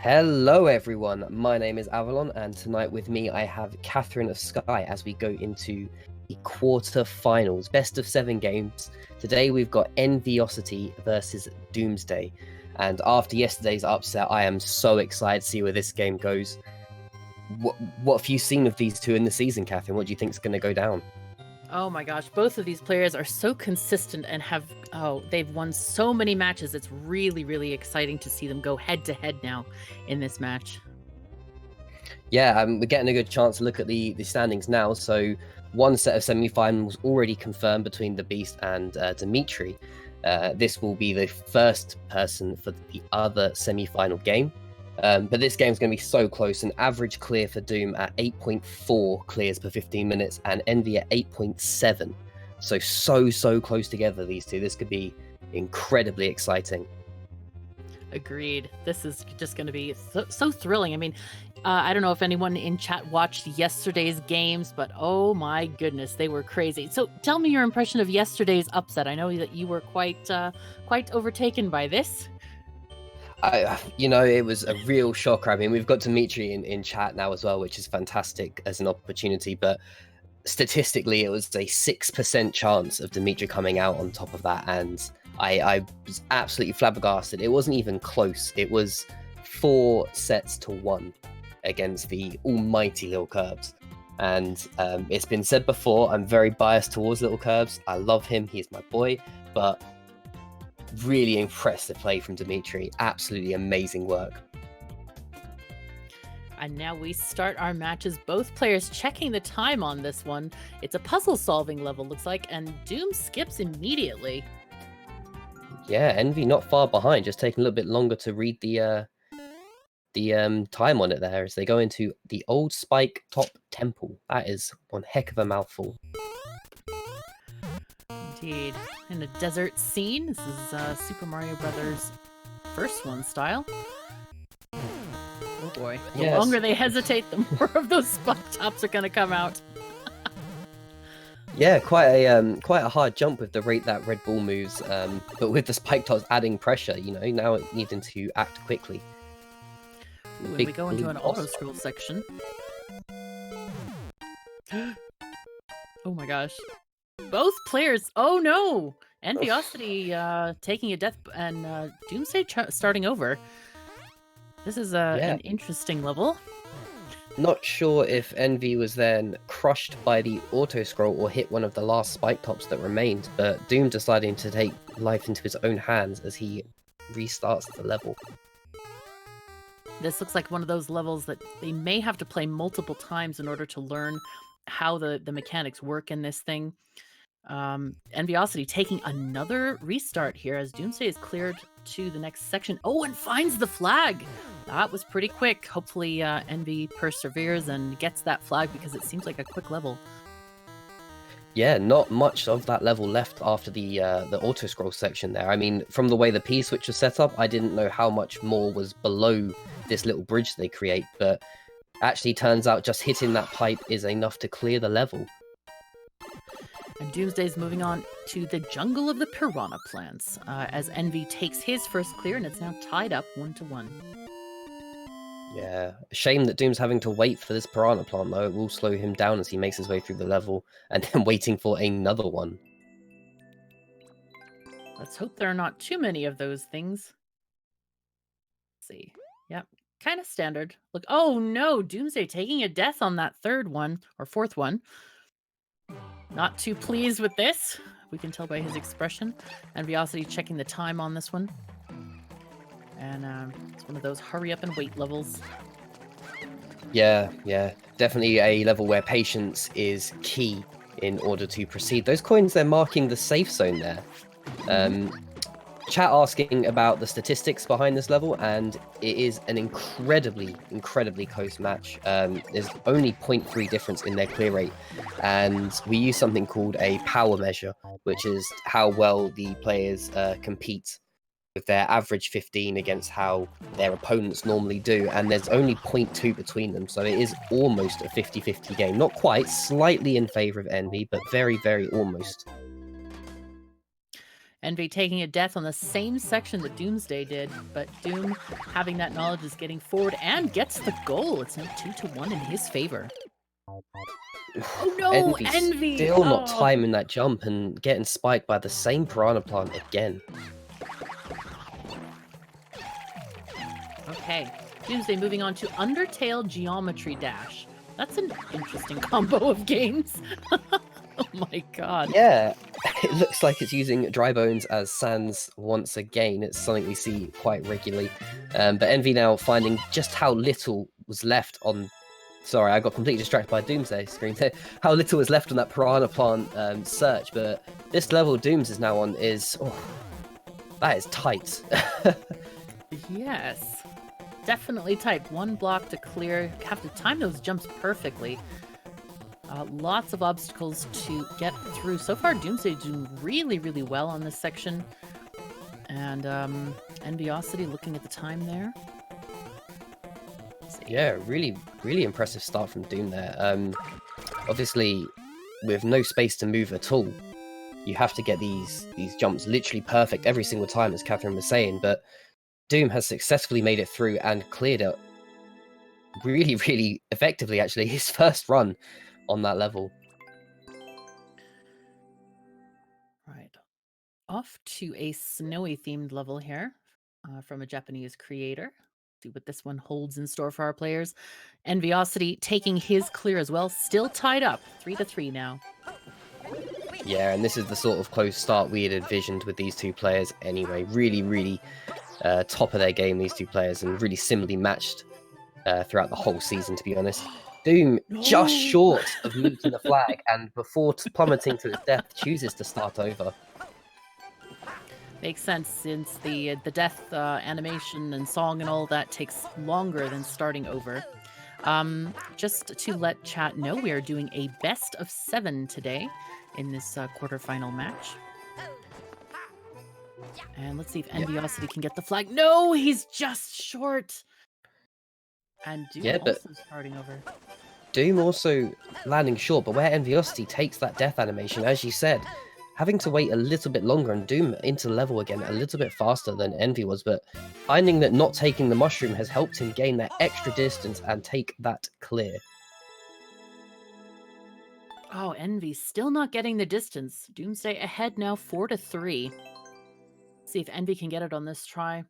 Hello everyone, my name is Avalon and tonight with me I have Catherine of Sky as we go into the quarterfinals, best of 7 games. Today we've got Enviosity versus Doomsday, and after yesterday's upset I am so excited to see where this game goes. What have you seen of these two in the season, Catherine? What do you think is going to go down? Oh my gosh, both of these players are so consistent and they've won so many matches. It's really, really exciting to see them go head to head now in this match. Yeah, we're getting a good chance to look at the standings now. So one set of semi-finals already confirmed between the Beast and Dimitri. This will be the first person for the other semi-final game. But this game's going to be so close. An average clear for Doom at 8.4 clears per 15 minutes and Envy at 8.7. So close together, these two. This could be incredibly exciting. Agreed. This is just going to be so thrilling. I mean, I don't know if anyone in chat watched yesterday's games, but oh my goodness, they were crazy. So tell me your impression of yesterday's upset. I know that you were quite overtaken by this. It was a real shocker. I mean, we've got Dimitri in chat now as well, which is fantastic as an opportunity. But statistically, it was a 6% chance of Dimitri coming out on top of that. And I was absolutely flabbergasted. It wasn't even close. It was 4-1 against the almighty Little Curbs. And it's been said before, I'm very biased towards Little Curbs. I love him. He's my boy. But really impressive play from Dimitri. Absolutely amazing work. And now we start our matches. Both players checking the time on this one. It's a puzzle solving level, looks like, and Doom skips immediately. Yeah, Envy not far behind, just taking a little bit longer to read the time on it there as they go into the Old Spike Top Temple. That is one heck of a mouthful. Indeed. In a desert scene. This is Super Mario Brothers first one style. Oh boy. The longer they hesitate, the more of those spike tops are going to come out. Yeah, quite a hard jump with the rate that Red Bull moves, but with the spike tops adding pressure, now it needing to act quickly. Ooh, we go into an auto scroll section. Oh my gosh. Both players. Oh no! Enviosity taking a death and Doomsday starting over. This is an interesting level. Not sure if Envy was then crushed by the auto scroll or hit one of the last spike tops that remained, but Doom deciding to take life into his own hands as he restarts the level. This looks like one of those levels that they may have to play multiple times in order to learn how the mechanics work in this thing. Enviosity taking another restart here as Doomsday is cleared to the next section. Oh, and finds the flag! That was pretty quick. Hopefully Envy perseveres and gets that flag because it seems like a quick level. Yeah, not much of that level left after the auto scroll section there. I mean, from the way the P-switch was set up, I didn't know how much more was below this little bridge they create, but actually turns out just hitting that pipe is enough to clear the level. And Doomsday's moving on to the jungle of the piranha plants as Envy takes his first clear, and it's now tied up 1-1. Yeah, shame that Doom's having to wait for this piranha plant, though. It will slow him down as he makes his way through the level, and then waiting for another one. Let's hope there are not too many of those things. Let's see. Yep, kind of standard. Look, oh no, Doomsday taking a death on that third one, or fourth one. Not too pleased with this. We can tell by his expression. Enviosity checking the time on this one. And it's one of those hurry up and wait levels. Yeah, definitely a level where patience is key in order to proceed. Those coins, they're marking the safe zone there. Chat asking about the statistics behind this level, and it is an incredibly close match. There's only 0.3 difference in their clear rate, and we use something called a power measure, which is how well the players compete with their average 15 against how their opponents normally do, and there's only 0.2 between them, so it is almost a 50-50 game. Not quite, slightly in favor of Envy, but very almost. Envy taking a death on the same section that Doomsday did, but Doom, having that knowledge, is getting forward and gets the goal. It's now 2-1 in his favor. Oh no, Envy! Still not Oh. timing that jump and getting spiked by the same piranha plant again. Okay, Doomsday moving on to Undertale Geometry Dash. That's an interesting combo of games. Oh my god. Yeah, it looks like it's using dry bones as sands once again. It's something we see quite regularly. But Envy now finding just how little was left on... Sorry, I got completely distracted by Doomsday screen there. How little was left on that piranha plant search. But this level Dooms is now on is... Oh, that is tight. Yes. Definitely tight. One block to clear. Have to time those jumps perfectly. Lots of obstacles to get through. So far, Doomsday doing really, really well on this section. And Enviosity looking at the time there. Yeah, really, really impressive start from Doom there. Obviously, with no space to move at all, you have to get these jumps literally perfect every single time, as Catherine was saying. But Doom has successfully made it through and cleared it really, really effectively, actually. His first run on that level. Right. Off to a snowy themed level here from a Japanese creator. See what this one holds in store for our players. Enviosity taking his clear as well. Still tied up. 3-3 now. Yeah, and this is the sort of close start we had envisioned with these two players anyway. Really, really top of their game, these two players, and really similarly matched throughout the whole season, to be honest. Doom just short of meeting the flag, and before plummeting to his death, chooses to start over. Makes sense, since the death animation and song and all that takes longer than starting over. Just to let chat know, we are doing a best of 7 today in this quarterfinal match. And let's see if Enviosity can get the flag. No, he's just short. And Doom also starting over. Doom also landing short, but where Enviosity takes that death animation, as you said, having to wait a little bit longer, and Doom into level again a little bit faster than Envy was, but finding that not taking the mushroom has helped him gain that extra distance and take that clear. Oh, Envy still not getting the distance. Doomsday ahead now 4-3. See if Envy can get it on this try.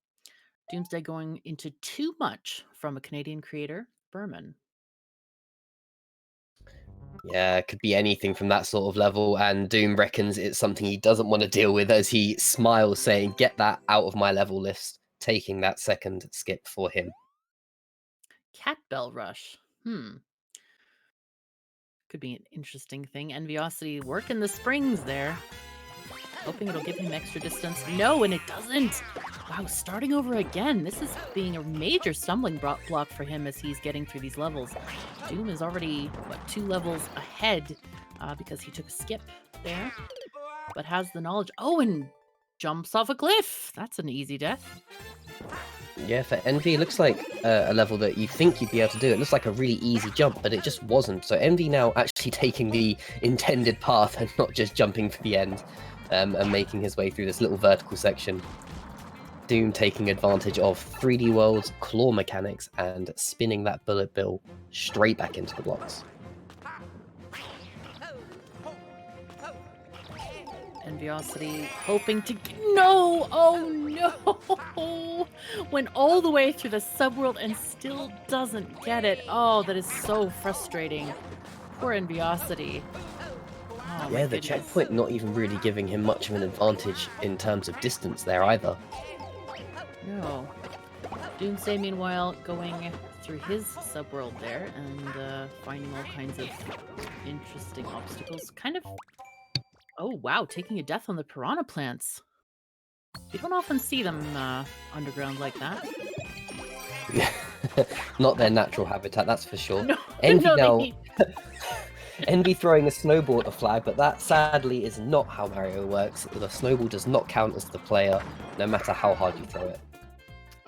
Doomsday going into too much from a Canadian creator, Berman. Yeah, it could be anything from that sort of level, and Doom reckons it's something he doesn't want to deal with, as he smiles, saying, "Get that out of my level list," taking that second skip for him. Cat Bell Rush. Could be an interesting thing. Enviosity working the springs there. Hoping it'll give him extra distance. No, and it doesn't. Wow, starting over again. This is being a major stumbling block for him as he's getting through these levels. Doom is already, what, 2 levels ahead because he took a skip there, but has the knowledge. Oh, and jumps off a cliff. That's an easy death. Yeah, for Envy, it looks like a level that you think you'd be able to do. It looks like a really easy jump, but it just wasn't. So Envy now actually taking the intended path and not just jumping for the end. And making his way through this little vertical section. Doom taking advantage of 3D World's claw mechanics and spinning that bullet bill straight back into the blocks. Enviosity hoping to no! Oh no! Went all the way through the subworld and still doesn't get it. Oh, that is so frustrating. Poor Enviosity. Oh, yeah, the checkpoint not even really giving him much of an advantage in terms of distance there either. No. Doomsday, meanwhile, going through his subworld there and finding all kinds of interesting obstacles. Kind of... Oh, wow, taking a death on the piranha plants. You don't often see them underground like that. Not their natural habitat, that's for sure. No, Envy no, now... Envy throwing a snowball at the flag, but that sadly is not how Mario works. The snowball does not count as the player, no matter how hard you throw it.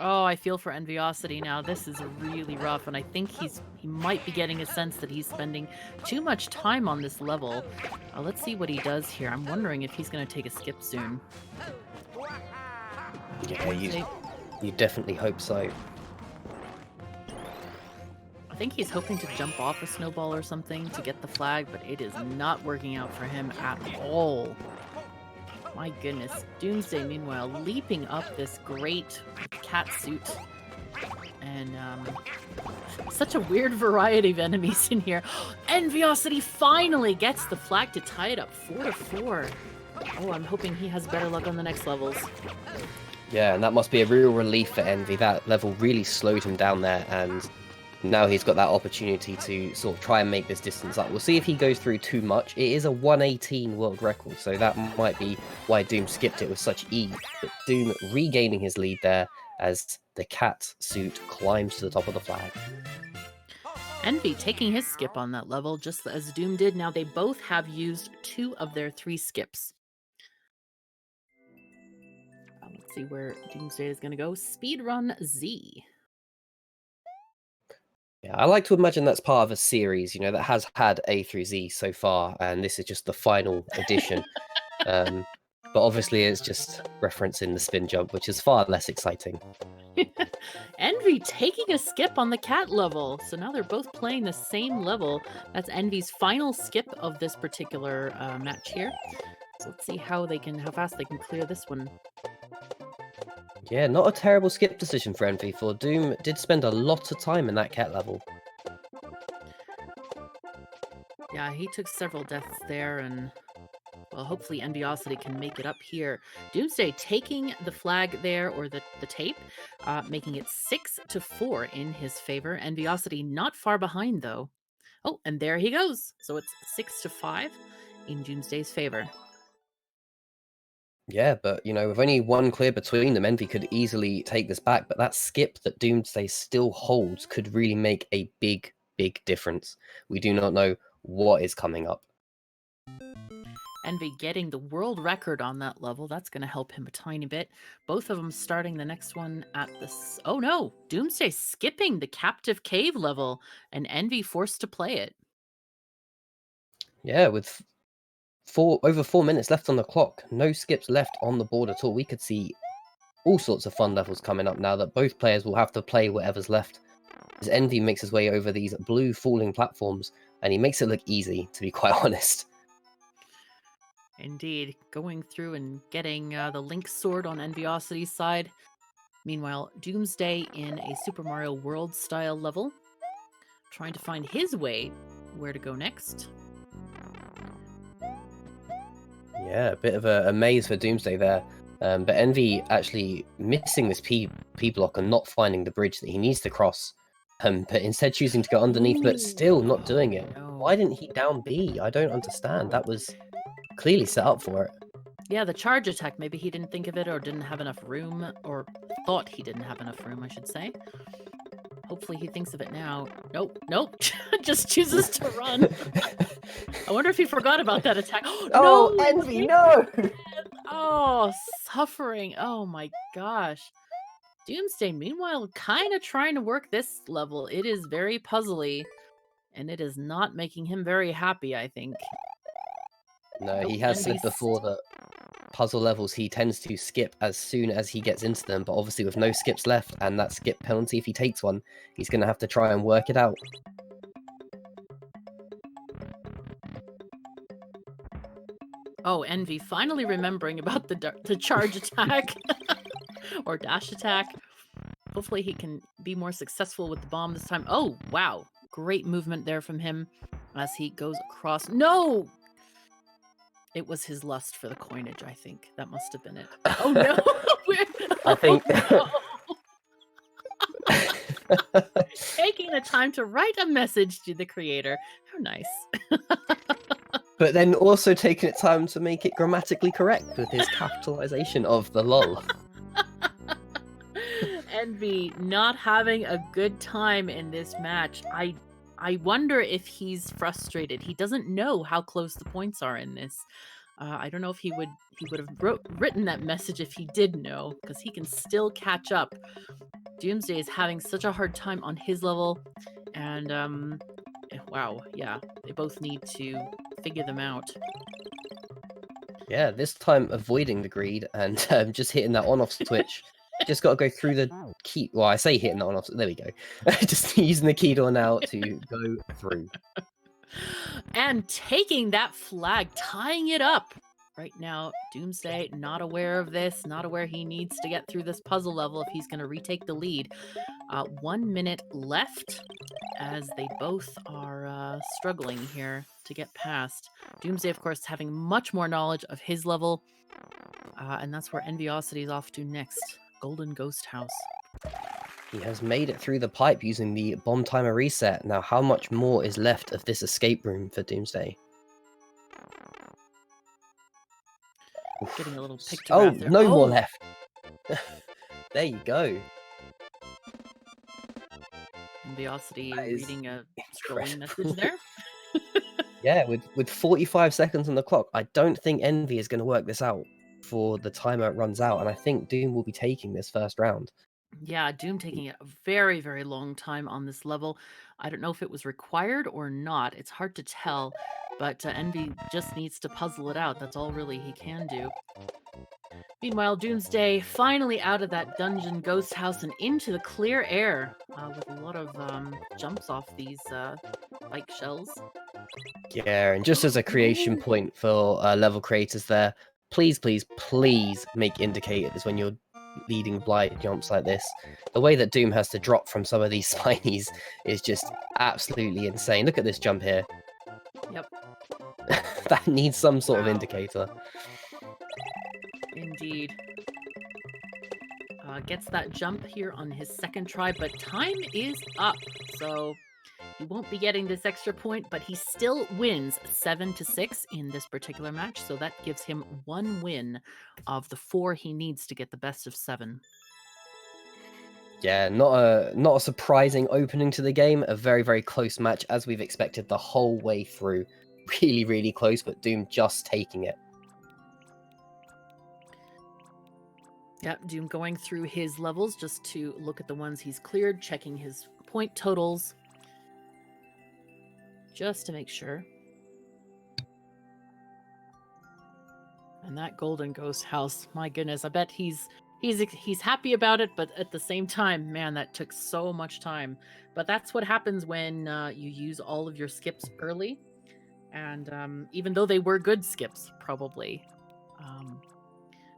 Oh, I feel for Enviosity now. This is really rough, and I think he might be getting a sense that he's spending too much time on this level. Let's see what he does here. I'm wondering if he's going to take a skip soon. Yeah, you definitely hope so. I think he's hoping to jump off a snowball or something to get the flag, but it is not working out for him at all. My goodness. Doomsday, meanwhile, leaping up this great cat suit. And, such a weird variety of enemies in here. Enviosity finally gets the flag to tie it up 4-4. Oh, I'm hoping he has better luck on the next levels. Yeah, and that must be a real relief for Envy. That level really slowed him down there, and now he's got that opportunity to sort of try and make this distance up. We'll see if he goes through too much. It is a 118 world record, so that might be why Doom skipped it with such ease. But Doom regaining his lead there as the cat suit climbs to the top of the flag. Envy taking his skip on that level, just as Doom did. Now they both have used 2 of their 3 skips. Let's see where Doomsday is going to go. Speedrun Z. Yeah, I like to imagine that's part of a series, that has had A through Z so far, and this is just the final edition. But obviously it's just referencing the spin jump, which is far less exciting. Envy taking a skip on the cat level. So now they're both playing the same level. That's Envy's final skip of this particular match here. So let's see how fast they can clear this one. Yeah, not a terrible skip decision for Envy, for Doom did spend a lot of time in that cat level. Yeah, he took several deaths there, and well, hopefully Enviosity can make it up here. Doomsday taking the flag there, or the tape, making it 6-4 in his favor. Enviosity not far behind, though. Oh, and there he goes. So it's 6-5 in Doomsday's favor. Yeah, but, with only one clear between them, Envy could easily take this back, but that skip that Doomsday still holds could really make a big, big difference. We do not know what is coming up. Envy getting the world record on that level. That's going to help him a tiny bit. Both of them starting the next one at this. Oh no! Doomsday skipping the captive cave level, and Envy forced to play it. Yeah, with over 4 minutes left on the clock, no skips left on the board at all. We could see all sorts of fun levels coming up now that both players will have to play whatever's left. As Envy makes his way over these blue falling platforms, and he makes it look easy, to be quite honest. Indeed, going through and getting the Link sword on Enviosity's side. Meanwhile, Doomsday in a Super Mario World style level, trying to find his way where to go next. Yeah, a bit of a maze for Doomsday there. But Envy actually missing this P block and not finding the bridge that he needs to cross. But instead choosing to go underneath, but still not doing it. No. Why didn't he down B? I don't understand. That was clearly set up for it. Yeah, the charge attack, maybe he didn't think of it or didn't have enough room, or thought he didn't have enough room, I should say. Hopefully he thinks of it now. Nope. Just chooses to run. I wonder if he forgot about that attack. Oh, no! Envy, no! Oh, suffering. Oh my gosh. Doomsday, meanwhile, kind of trying to work this level. It is very puzzly, and it is not making him very happy, I think. No, he has said before that puzzle levels he tends to skip as soon as he gets into them, but obviously with no skips left and that skip penalty if he takes one, he's going to have to try and work it out. Oh, Envy finally remembering about the charge attack or dash attack. Hopefully he can be more successful with the bomb this time. Oh, wow. Great movement there from him as he goes across. No! It was his lust for the coinage, I think. That must have been it. Oh, no! I think... Oh, no. Taking the time to write a message to the creator. How nice. But then also taking it time to make it grammatically correct with his capitalization of the lol. Envy not having a good time in this match. I wonder if he's frustrated. He doesn't know how close the points are in this. I don't know if he would have written that message if he did know, because he can still catch up. Doomsday is having such a hard time on his level, and wow, yeah, they both need to figure them out. Yeah, this time avoiding the greed and just hitting that on-off switch. Just got to go through the key. Well, I say hitting that on-off. There we go. Just using the key door now to go through. And taking that flag, tying it up. Right now, Doomsday not aware of this, not aware he needs to get through this puzzle level if he's going to retake the lead. 1 minute left as they both are struggling here to get past. Doomsday, of course, having much more knowledge of his level, and that's where Enviosity is off to next. Golden Ghost House. He has made it through the pipe using the bomb timer reset. Now, how much more is left of this escape room for Doomsday? Getting a little pictograph there. No more left. There you go. Enviosity reading a scrolling message there. Yeah, with 45 seconds on the clock, I don't think Envy is going to work this out before the timer runs out, and I think Doom will be taking this first round. Yeah, Doom taking a very, very long time on this level. I don't know if it was required or not. It's hard to tell, but Envy just needs to puzzle it out. That's all really he can do. Meanwhile, Doomsday finally out of that dungeon ghost house and into the clear air with a lot of jumps off these bike shells. Yeah, and just as a creation point for level creators there, please, please, please make indicators when you're leading blind jumps like this. The way that Doom has to drop from some of these spinies is just absolutely insane. Look at this jump here. Yep. That needs some sort of indicator. Indeed. Gets that jump here on his second try, but time is up. So he won't be getting this extra point, but he still wins 7-6 in this particular match. So that gives him 1 win of the 4 he needs to get the best of 7. Yeah, not a surprising opening to the game. A very, very close match, as we've expected the whole way through. Really, really close, but Doom just taking it. Yep, Doom going through his levels just to look at the ones he's cleared, checking his point totals. Just to make sure. And that Golden Ghost House, my goodness, I bet he's happy about it, but at the same time, man, that took so much time. But that's what happens when you use all of your skips early. And even though they were good skips, probably,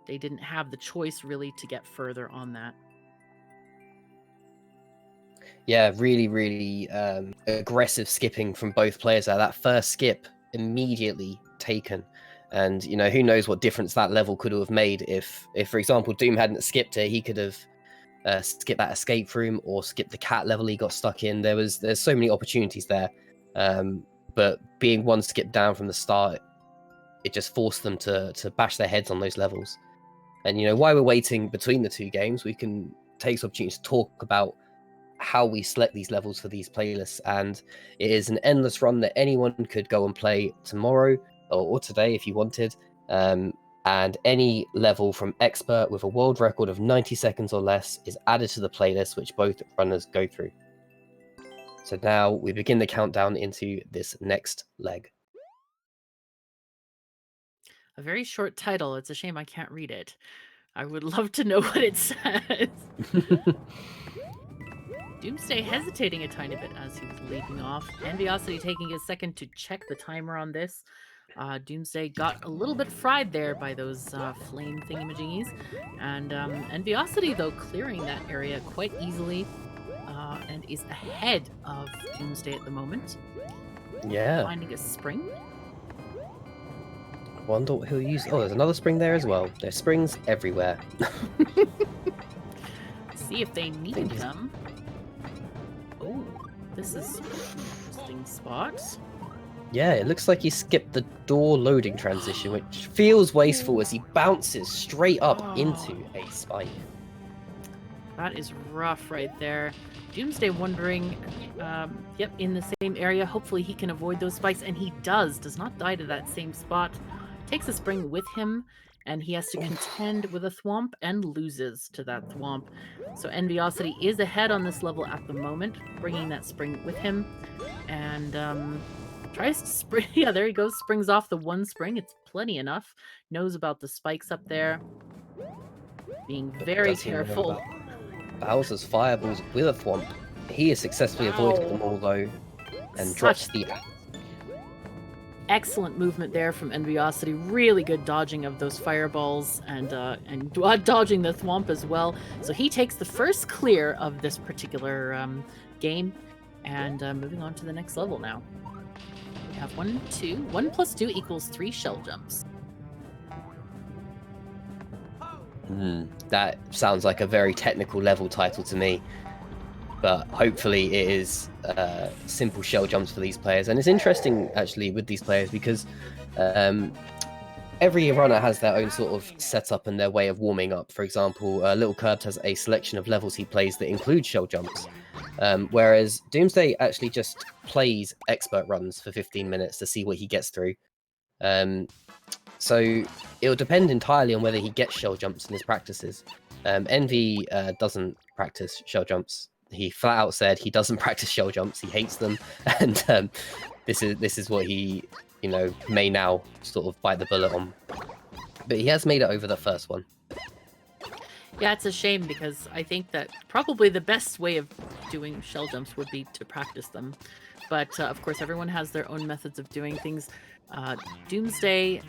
they didn't have the choice really to get further on that. Yeah, really, really aggressive skipping from both players there. That first skip immediately taken. And, you know, who knows what difference that level could have made if for example, Doom hadn't skipped it. He could have skipped that escape room or skipped the cat level he got stuck in. There's so many opportunities there. But being one skip down from the start, it just forced them to bash their heads on those levels. And, you know, while we're waiting between the two games, we can take this opportunity to talk about how we select these levels for these playlists. And it is an endless run that anyone could go and play tomorrow or today if you wanted. And any level from expert with a world record of 90 seconds or less is added to the playlist, which both runners go through. So now we begin the countdown into this next leg. A very short title. It's a shame I can't read it. I would love to know what it says. Doomsday hesitating a tiny bit as he was leaping off. Enviosity taking a second to check the timer on this. Doomsday got a little bit fried there by those flame thingamajiggies. And Enviosity, though, clearing that area quite easily and is ahead of Doomsday at the moment. Yeah. Finding a spring. I wonder what he'll use. Oh, there's another spring there as well. There's springs everywhere. See if they need them. Oh, this is an interesting spot. Yeah, it looks like he skipped the door loading transition, which feels wasteful as he bounces straight up into a spike. That is rough right there. Doomsday wondering, in the same area. Hopefully he can avoid those spikes, and he does not die to that same spot. takes a spring with him, and he has to contend with a thwomp and loses to that thwomp. So Enviosity is ahead on this level at the moment, bringing that spring with him, and tries to spring. Yeah, there he goes. Springs off the one spring. It's plenty enough. Knows about the spikes up there. Being very Doesn't know careful. about Bowser's fireballs with a thwomp. He has successfully avoided them all though, and drops the excellent movement there from Enviosity. Really good dodging of those fireballs and dodging the thwomp as well. So he takes the first clear of this particular game, and moving on to the next level now. We have 1, 2. 1 plus 2 equals 3 shell jumps. That sounds like a very technical level title to me, but hopefully it is simple shell jumps for these players. And it's interesting actually with these players because every runner has their own sort of setup and their way of warming up. For example, Little Curbed has a selection of levels he plays that include shell jumps, whereas Doomsday actually just plays expert runs for 15 minutes to see what he gets through. So it'll depend entirely on whether he gets shell jumps in his practices. Envy doesn't practice shell jumps. He flat out said he doesn't practice shell jumps. He hates them, and this is what he, may now sort of bite the bullet on. But he has made it over the first one. Yeah, it's a shame because I think that probably the best way of doing shell jumps would be to practice them. But of course, everyone has their own methods of doing things. Doomsday,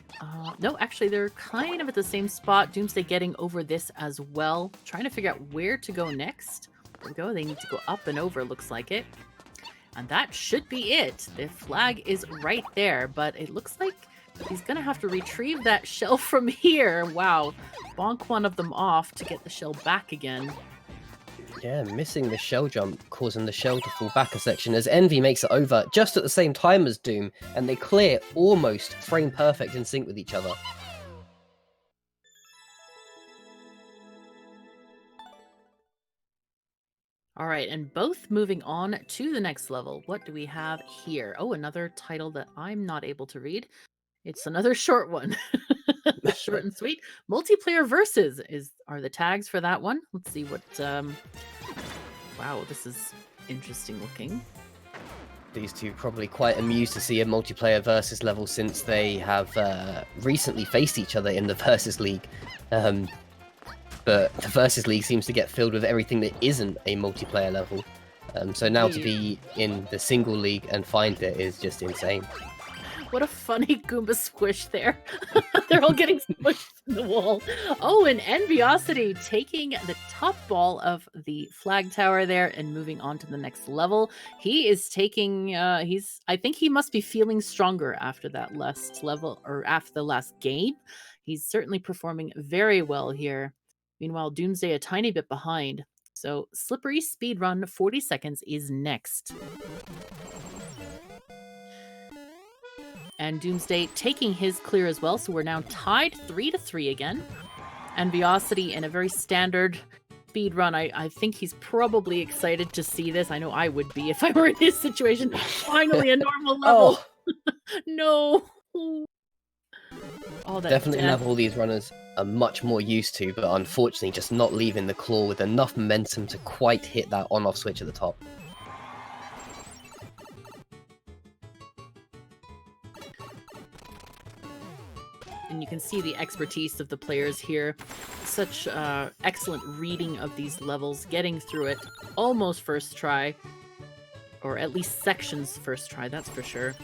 no, actually, they're kind of at the same spot. Doomsday getting over this as well. Trying to figure out where to go next. There we go. They need to go up and over, looks like it. And that should be it. The flag is right there, but it looks like he's going to have to retrieve that shell from here. Wow. Bonk one of them off to get the shell back again. Yeah, missing the shell jump, causing the shell to fall back a section as Envy makes it over just at the same time as Doom, and they clear almost frame perfect in sync with each other. All right, and both moving on to the next level. What do we have here? Oh, another title that I'm not able to read. It's another short one. Short and sweet. Multiplayer Versus are the tags for that one. Let's see what... Wow, this is interesting looking. These two probably quite amused to see a multiplayer Versus level since they have recently faced each other in the Versus League. But the Versus League seems to get filled with everything that isn't a multiplayer level. So now to be in the single league and find it is just insane. What a funny Goomba squish there. They're all getting squished in the wall. Oh, and Enviosity taking the top ball of the flag tower there and moving on to the next level. He is taking, I think he must be feeling stronger after that last level, or after the last game. He's certainly performing very well here. Meanwhile, Doomsday a tiny bit behind. So Slippery Speedrun 40 seconds is next. And Doomsday taking his clear as well, so we're now tied 3-3 again. Enviosity in a very standard speed run. I think he's probably excited to see this. I know I would be if I were in his situation. Finally a normal level. No. Oh, that definitely death. level these runners are much more used to, but unfortunately just not leaving the claw with enough momentum to quite hit that on-off switch at the top. And you can see the expertise of the players here. Such excellent reading of these levels, getting through it almost first try, or at least sections first try, that's for sure.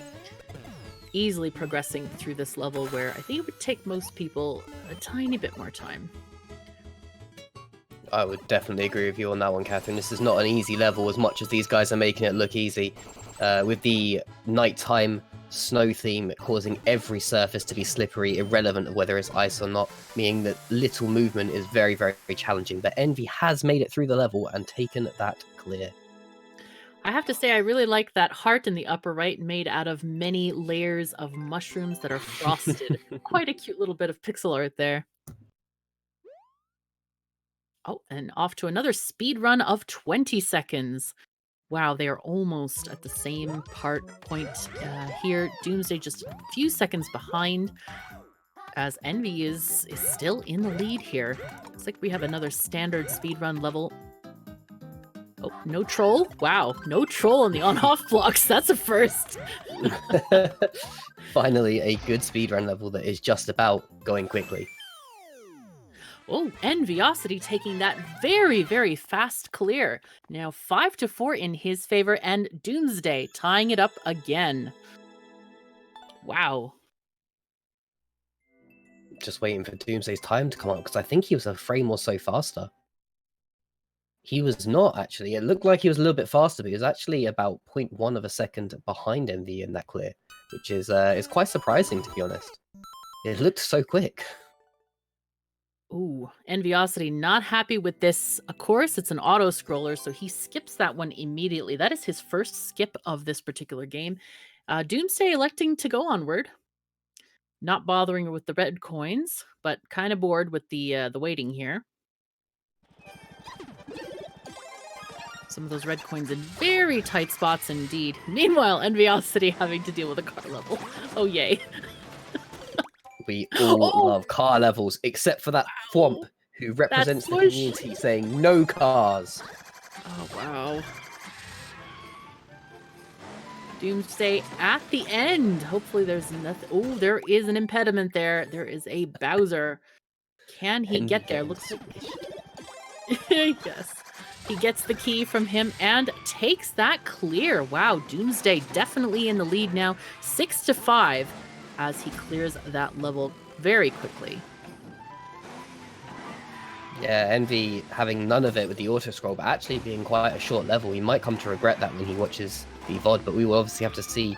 Easily progressing through this level where I think it would take most people a tiny bit more time. I would definitely agree with you on that one, Catherine. This is not an easy level as much as these guys are making it look easy. With the nighttime snow theme causing every surface to be slippery, irrelevant of whether it's ice or not, meaning that little movement is very, very, very challenging. But Envy has made it through the level and taken that clear. I have to say, I really like that heart in the upper right made out of many layers of mushrooms that are frosted. Quite a cute little bit of pixel art there. Oh, and off to another speed run of 20 seconds. Wow, they are almost at the same point here. Doomsday just a few seconds behind. as Envy is still in the lead here. Looks like we have another standard speedrun level. Oh, no troll? Wow, no troll on the on-off blocks. That's a first. Finally, a good speedrun level that is just about going quickly. Oh, Enviosity taking that very, very fast clear. Now 5-4 in his favor, and Doomsday tying it up again. Wow. Just waiting for Doomsday's time to come up, because I think he was a frame or so faster. He was not, actually. It looked like he was a little bit faster, but he was actually about 0.1 of a second behind Envy in that clear, which is quite surprising, to be honest. It looked so quick. Ooh, Enviosity not happy with this. Of course, it's an auto-scroller, so he skips that one immediately. That is his first skip of this particular game. Doomsday electing to go onward. Not bothering with the red coins, but kind of bored with the waiting here. Some of those red coins in very tight spots indeed. Meanwhile, Enviosity having to deal with a car level. Oh, yay. We all love car levels, except for that Thwomp who represents the community saying no cars. Oh, wow. Doomsday at the end. Hopefully there's nothing. Oh, there is an impediment there. There is a Bowser. Can he get there? Looks like... Yes. He gets the key from him and takes that clear. Wow, Doomsday definitely in the lead now. 6-5 as he clears that level very quickly. Yeah, Envy having none of it with the auto scroll, but actually being quite a short level. He might come to regret that when he watches the VOD, but we will obviously have to see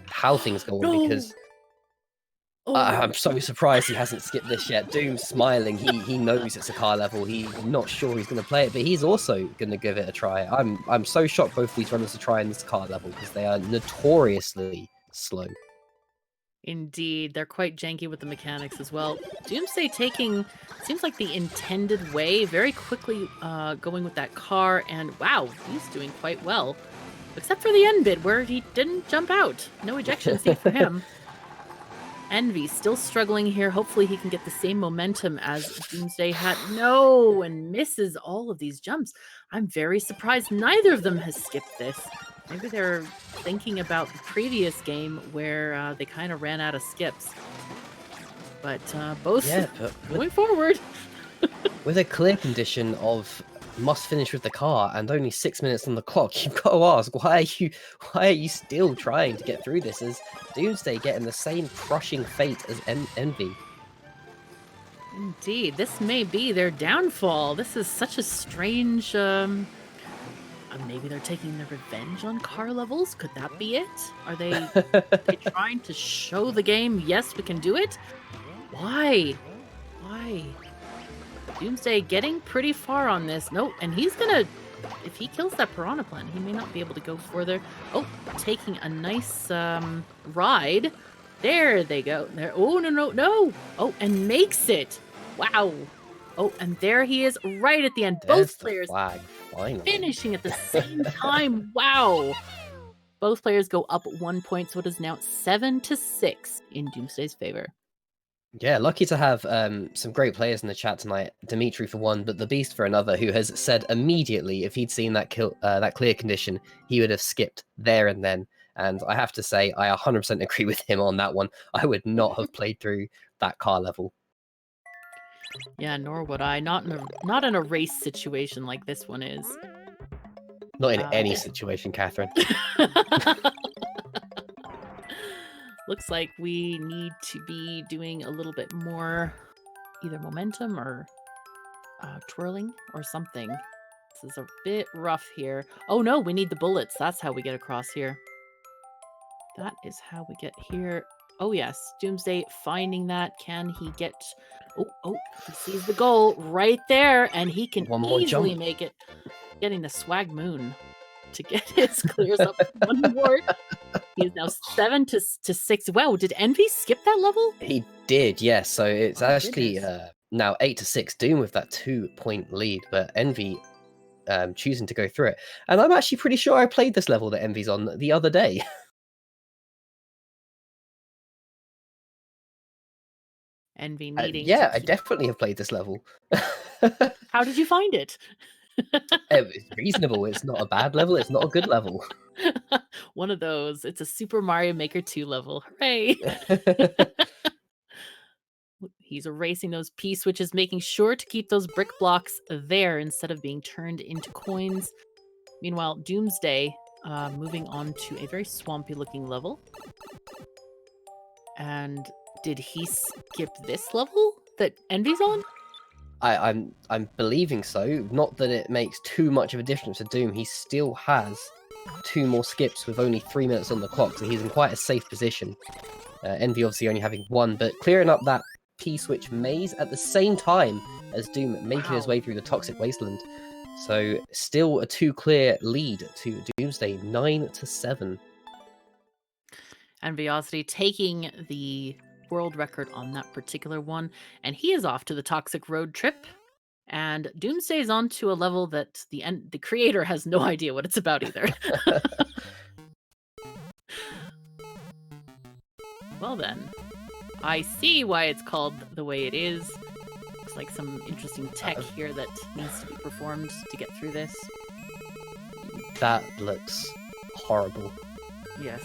how things go on because I'm so surprised he hasn't skipped this yet. Doom's smiling. He knows it's a car level. He's not sure he's going to play it, but he's also going to give it a try. I'm so shocked both these runners are trying this car level because they are notoriously slow. Indeed, they're quite janky with the mechanics as well. Doomsday taking, seems like the intended way, very quickly going with that car, and wow, he's doing quite well. Except for the end bit where he didn't jump out. No ejection seat for him. Envy still struggling here. Hopefully he can get the same momentum as Doomsday had. No, and misses all of these jumps. I'm very surprised neither of them has skipped this. Maybe they're thinking about the previous game where they kind of ran out of skips. But both going forward. With a clear condition of must finish with the car and only 6 minutes on the clock, you've got to ask, why are you still trying to get through this? As Doomsday getting the same crushing fate as Envy. Indeed, this may be their downfall. This is such a strange... maybe they're taking their revenge on car levels? Could that be it? Are they trying to show the game, yes, we can do it? Why? Why? Doomsday getting pretty far on this. Nope, and he's gonna... If he kills that Piranha Plant, he may not be able to go further. Oh, taking a nice ride. There they go. There. Oh, no. Oh, and makes it. Wow. Oh, and there he is right at the end. There's both players flag, finishing at the same time. Wow. Both players go up 1 point, so it is now 7-6 in Doomsday's favor. Yeah, lucky to have some great players in the chat tonight. Dimitri for one, but the Beast for another, who has said immediately if he'd seen that clear condition, he would have skipped there and then. And I have to say, I 100% agree with him on that one. I would not have played through that car level. Yeah, nor would I. Not in a race situation like this one is. Not in any situation, Catherine. Looks like we need to be doing a little bit more either momentum or twirling or something. This is a bit rough here. Oh no, we need the bullets. That's how we get across here. That is how we get here. Oh yes, Doomsday finding that. Can he get... Oh, he sees the goal right there, and he can easily make it. Getting the swag moon to get his clears up one more. He is now 7-6. Wow, did Envy skip that level? He did, yes. So it's actually now 8-6. Doom with that 2-point lead, but Envy choosing to go through it. And I'm actually pretty sure I played this level that Envy's on the other day. Envy needing Yeah, to I keep... definitely have played this level. How did you find it? It's reasonable. It's not a bad level. It's not a good level. One of those. It's a Super Mario Maker 2 level. Hooray! He's erasing those P-switches, making sure to keep those brick blocks there instead of being turned into coins. Meanwhile, Doomsday moving on to a very swampy-looking level. And did he skip this level that Envy's on? I'm believing so. Not that it makes too much of a difference to Doom. He still has 2 more skips with only 3 minutes on the clock, so he's in quite a safe position. Envy obviously only having 1, but clearing up that P-switch maze at the same time as Doom making his way through the Toxic Wasteland. So still a 2 clear lead to Doomsday, 9-7. Enviosity taking the world record on that particular one, and he is off to the Toxic Road Trip. And Doomsday is on to a level that the creator has no idea what it's about either. Well then, I see why it's called the way it is. Looks like some interesting tech here that needs to be performed to get through this. That looks horrible. Yes.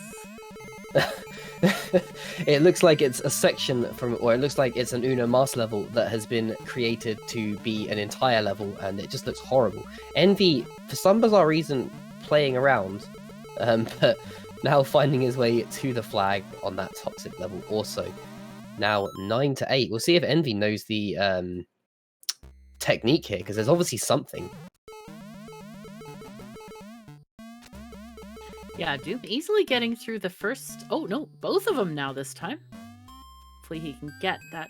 It looks like it's a section from, or it looks like it's an Uno Mas level that has been created to be an entire level, and it just looks horrible. Envy, for some bizarre reason, playing around, but now finding his way to the flag on that toxic level also. Now 9-8. We'll see if Envy knows the technique here, because there's obviously something. Yeah, Doom easily getting through the first... Oh, no, both of them now this time. Hopefully he can get that...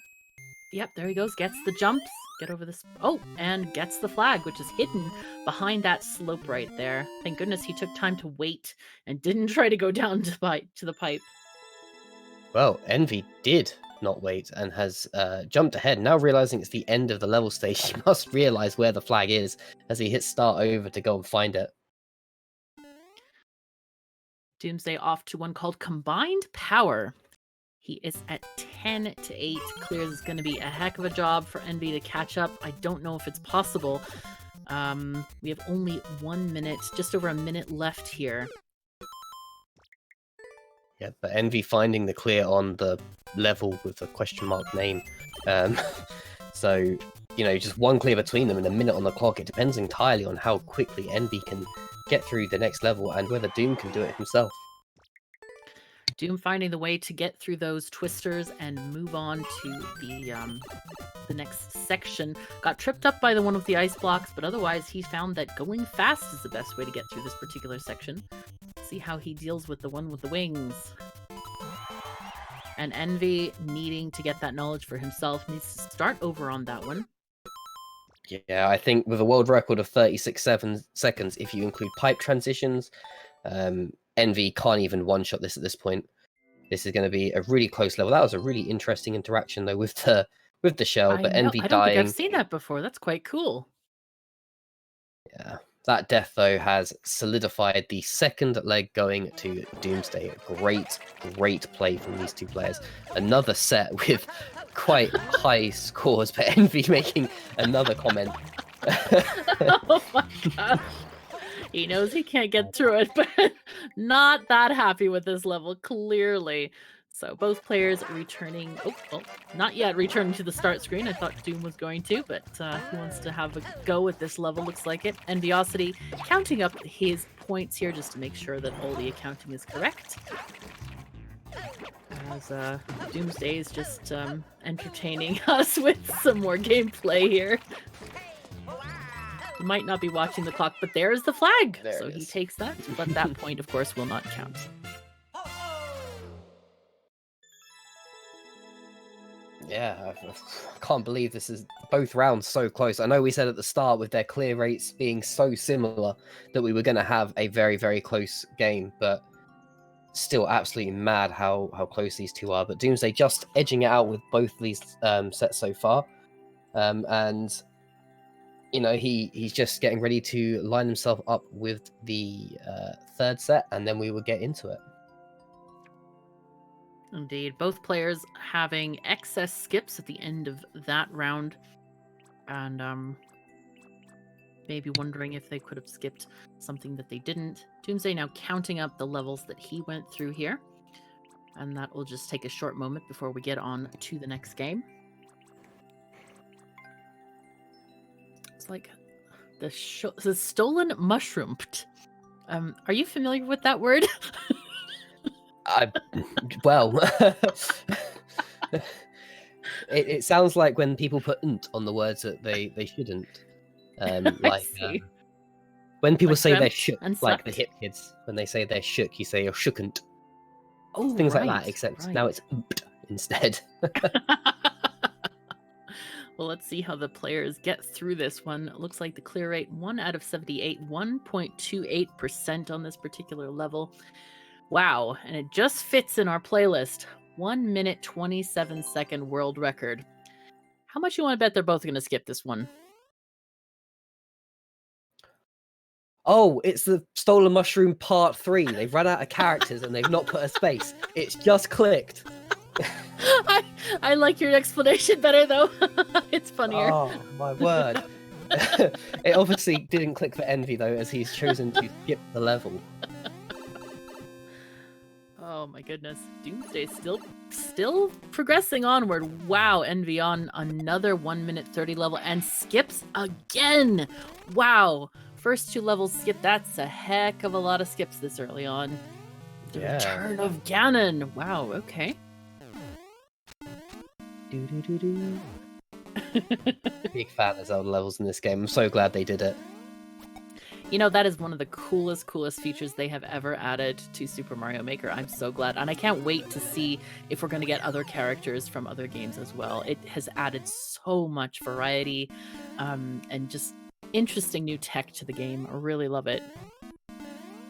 Yep, there he goes. Gets the jumps. Get over this... Oh, and gets the flag, which is hidden behind that slope right there. Thank goodness he took time to wait and didn't try to go down to the pipe. Well, Envy did not wait and has jumped ahead. Now realizing it's the end of the level stage, he must realize where the flag is as he hits start over to go and find it. Doomsday off to one called Combined Power. He is at 10-8. Clears is going to be a heck of a job for Envy to catch up. I don't know if it's possible. We have only 1 minute, just over a minute left here. Yeah, but Envy finding the clear on the level with the question mark name. So, you know, just 1 clear between them and a minute on the clock. It depends entirely on how quickly Envy can get through the next level and whether Doom can do it himself. Doom finding the way to get through those twisters and move on to the next section. Got tripped up by the one with the ice blocks, but otherwise he found that going fast is the best way to get through this particular section. See how he deals with the one with the wings. And Envy, needing to get that knowledge for himself, needs to start over on that one. Yeah, I think with a world record of 36 seconds, if you include pipe transitions, Envy can't even one-shot this at this point. This is going to be a really close level. That was a really interesting interaction, though, with the shell, but Envy dying. I don't think I've seen that before. That's quite cool. Yeah, that death, though, has solidified the second leg going to Doomsday. Great play from these 2 players. Another set with quite high scores, but Envy making another comment. Oh my gosh. He knows he can't get through it, but not that happy with this level, clearly. So both players returning... Oh, well, not yet returning to the start screen. I thought Doom was going to, but he wants to have a go at this level, looks like it. Enviosity counting up his points here just to make sure that all the accounting is correct. As Doomsday is just entertaining us with some more gameplay here. You might not be watching the clock, but there's the flag. So he takes that, but that point, of course, will not count. Yeah, I can't believe this is both rounds so close. I know we said at the start with their clear rates being so similar that we were going to have a very, very close game, but still absolutely mad how close these 2 are. But Doomsday just edging it out with both of these sets so far. And, you know, he's just getting ready to line himself up with the 3rd set, and then we will get into it. Indeed. Both players having excess skips at the end of that round. And maybe wondering if they could have skipped something that they didn't. Doomsday now counting up the levels that he went through here. And that will just take a short moment before we get on to the next game. It's like the stolen mushroom. Are you familiar with that word? Well, it sounds like when people put "nt" on the words that they shouldn't. Like when people Like say they're dreamt shook, and like the slept? hip kids, when they say they're shook, you say you're shookn't. Oh, Things right, like that, except right. now it's "nt" instead. Well, let's see how the players get through this one. It looks like the clear rate, 1 out of 78, 1.28% on this particular level. Wow, and it just fits in our playlist. 1 minute, 27-second world record. How much you want to bet they're both going to skip this one? Oh, it's the Stolen Mushroom Part 3. They've run out of characters and they've not put a space. It's just clicked. I like your explanation better, though. It's funnier. Oh, my word. It obviously didn't click for Envy, though, as he's chosen to skip the level. Oh my goodness. Doomsday still progressing onward. Wow, Envy on another 1 minute 30 level and skips again. Wow. First 2 levels skip. That's a heck of a lot of skips this early on. The return of Ganon. Wow, okay. Big fan of Zelda levels in this game. I'm so glad they did it. You know, that is one of the coolest features they have ever added to Super Mario Maker. I'm so glad. And I can't wait to see if we're going to get other characters from other games as well. It has added so much variety and just interesting new tech to the game. I really love it.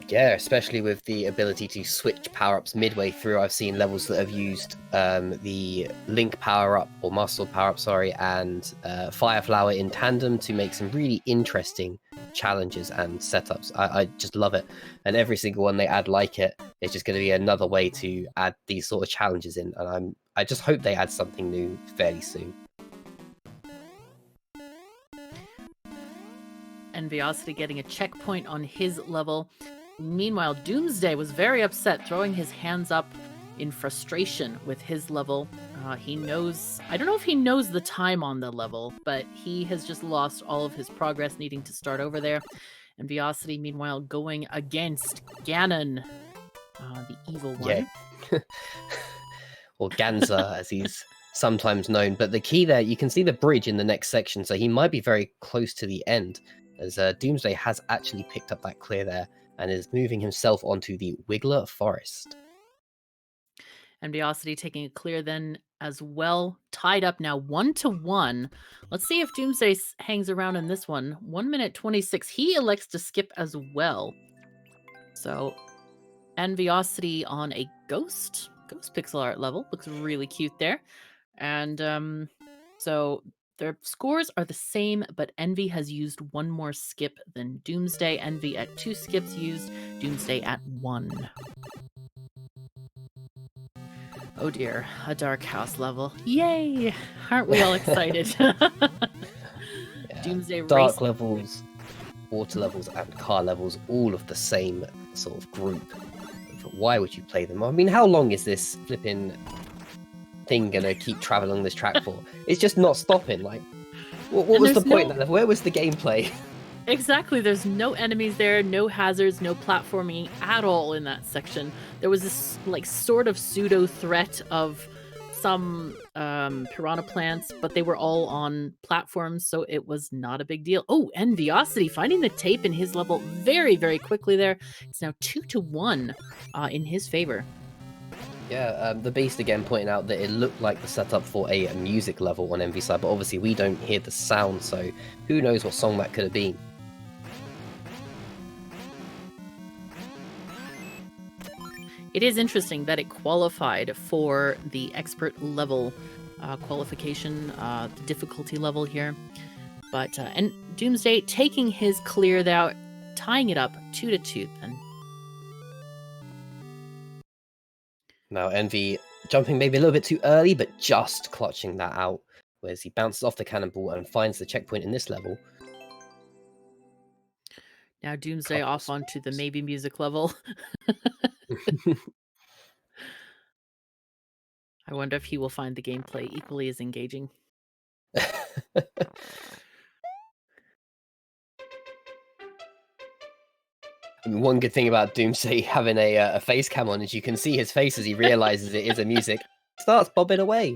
Yeah, especially with the ability to switch power-ups midway through. I've seen levels that have used the Link power-up, or Master Sword power-up, sorry, and Fire Flower in tandem to make some really interesting challenges and setups. I just love it. And every single one they add like it is just going to be another way to add these sort of challenges in. And I just hope they add something new fairly soon. Enviosity getting a checkpoint on his level. Meanwhile, Doomsday was very upset, throwing his hands up in frustration with his level. He knows, I don't know if he knows the time on the level, but he has just lost all of his progress, needing to start over there. Enviosity, meanwhile, going against Ganon, the evil one. Yeah. Or Ganza, as he's sometimes known. But the key there, you can see the bridge in the next section, so he might be very close to the end, as Doomsday has actually picked up that clear there and is moving himself onto the Wiggler Forest. Enviosity taking a clear then as well. Tied up now 1-1. Let's see if Doomsday hangs around in this one. 1 minute 26. He elects to skip as well. So Enviosity on a ghost pixel art level. Looks really cute there. And so their scores are the same, but Envy has used 1 more skip than Doomsday. Envy at 2 skips used, Doomsday at 1. Oh dear, a Dark House level. Yay! Aren't we all excited? Yeah, Doomsday Dark race levels, water levels, and car levels, all of the same sort of group. Why would you play them? I mean, how long is this flipping thing gonna keep traveling on this track for? It's just not stopping. Like, what was the point of that level? Where was the gameplay? Exactly, there's no enemies there, no hazards, no platforming at all in that section. There was this like sort of pseudo threat of some piranha plants, but they were all on platforms, so it was not a big deal. Oh, Enviosity finding the tape in his level very, very quickly there. It's now 2-1 in his favor. Yeah, the Beast again pointing out that it looked like the setup for a music level on Envy side, but obviously we don't hear the sound, so who knows what song that could have been. It is interesting that it qualified for the expert level qualification, the difficulty level here. But and Doomsday taking his clear there, tying it up 2-2 then. Now Envy Jumping maybe a little bit too early, but just clutching that out. Whereas he bounces off the cannonball and finds the checkpoint in this level. Now Doomsday off onto the maybe music level. I wonder if he will find the gameplay equally as engaging. I mean, one good thing about Doomsday having a face cam on is you can see his face as he realizes it is a music. Starts bobbing away.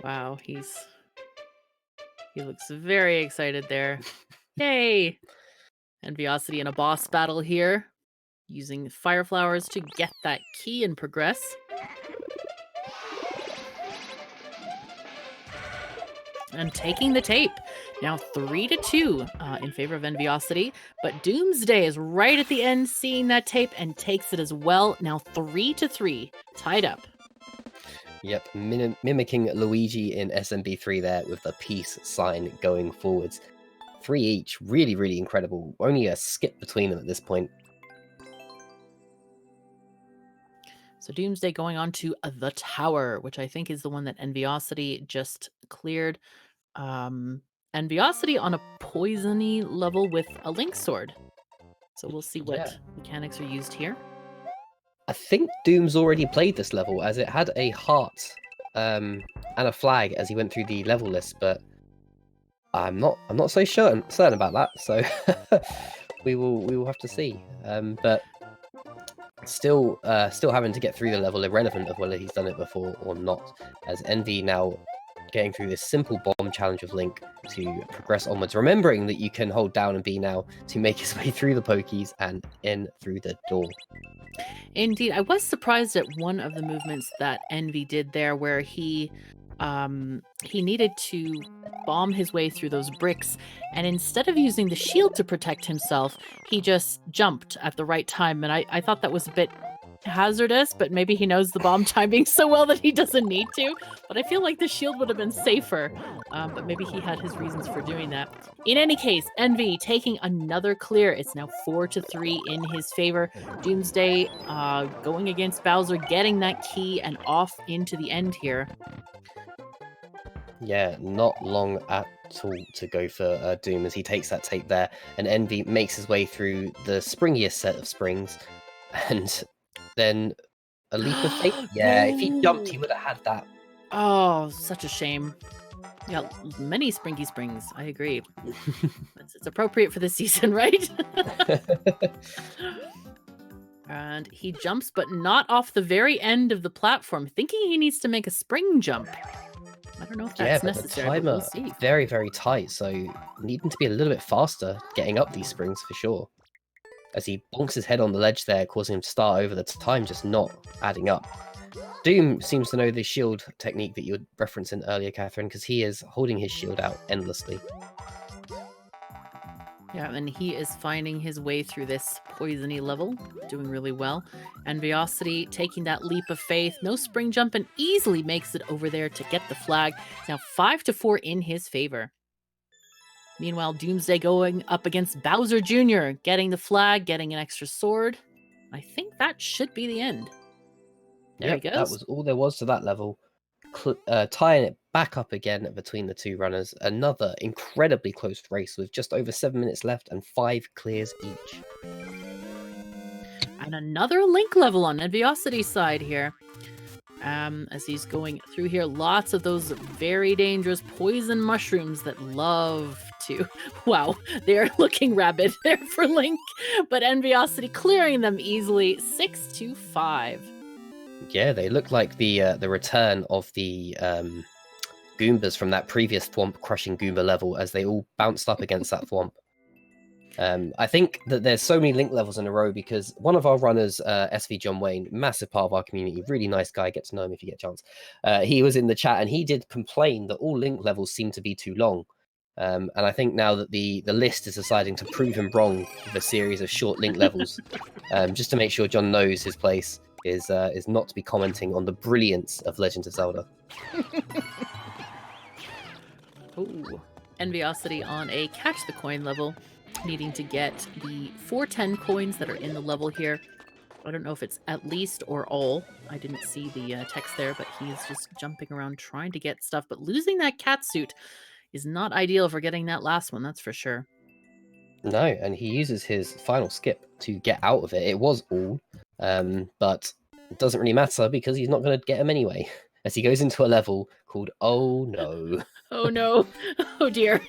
Wow, he looks very excited there. Yay! Enviosity in a boss battle here, using fire flowers to get that key and progress. And taking the tape. Now 3-2 in favor of Enviosity, but Doomsday is right at the end seeing that tape and takes it as well. Now 3-3, tied up. Yep, mimicking Luigi in SMB3 there with the peace sign going forwards. 3 each, really, really incredible. Only a skip between them at this point. So Doomsday going on to the tower, which I think is the one that Enviosity just cleared. Enviosity on a poisony level with a link sword. So we'll see what mechanics are used here. I think Doom's already played this level, as it had a heart and a flag as he went through the level list, but I'm not so certain about that. So we will have to see. But still having to get through the level, irrelevant of whether he's done it before or not, as Envy now getting through this simple bomb challenge of Link to progress onwards, remembering that you can hold down and B now to make his way through the pokies and in through the door. Indeed, I was surprised at one of the movements that Envy did there, where he needed to bomb his way through those bricks, and instead of using the shield to protect himself, he just jumped at the right time, and I thought that was a bit hazardous, but maybe he knows the bomb timing so well that he doesn't need to. But I feel like the shield would have been safer, but maybe he had his reasons for doing that. In any case, Envy taking another clear. It's now 4-3 in his favor. Doomsday going against Bowser, getting that key and off into the end here. Yeah, not long at all to go for Doom as he takes that tape there, and Envy makes his way through the springiest set of springs, and then a leap of faith. Yeah, if he jumped, he would have had that. Oh, such a shame. Yeah, many springy springs. I agree. It's appropriate for this season, right? And he jumps, but not off the very end of the platform, thinking he needs to make a spring jump. I don't know if that's necessary, but we'll see. Very, very tight, so needing to be a little bit faster getting up these springs for sure. As he bonks his head on the ledge there, causing him to start over the time, just not adding up. Doom seems to know the shield technique that you were referencing earlier, Catherine, because he is holding his shield out endlessly. Yeah, and he is finding his way through this poisony level, doing really well. Enviosity taking that leap of faith, no spring jump, and easily makes it over there to get the flag. It's now 5-4 in his favor. Meanwhile, Doomsday going up against Bowser Jr., getting the flag, getting an extra sword. I think that should be the end. There he goes. That was all there was to that level. Tying it back up again between the two runners. Another incredibly close race with just over 7 minutes left and 5 clears each. And another link level on Enviosity's side here. As he's going through here, lots of those very dangerous poison mushrooms that love to... Wow, they're looking rabid there for Link, but Enviosity clearing them easily, 6-5. Yeah, they look like the return of the Goombas from that previous Thwomp crushing Goomba level as they all bounced up against that Thwomp. I think that there's so many link levels in a row because one of our runners, SV John Wayne, massive part of our community, really nice guy, get to know him if you get a chance. He was in the chat and he did complain that all link levels seem to be too long. And I think now that the list is deciding to prove him wrong with a series of short link levels, just to make sure John knows his place is not to be commenting on the brilliance of Legend of Zelda. Ooh, Enviosity on a catch the coin level. needing to get the 410 coins that are in the level here. I don't know if it's at least or all. I didn't see the text there, but he's just jumping around trying to get stuff. But losing that cat suit is not ideal for getting that last one, that's for sure. No, and he uses his final skip to get out of it. It was all, but it doesn't really matter because he's not going to get him anyway, as he goes into a level called Oh No. Oh no. Oh dear.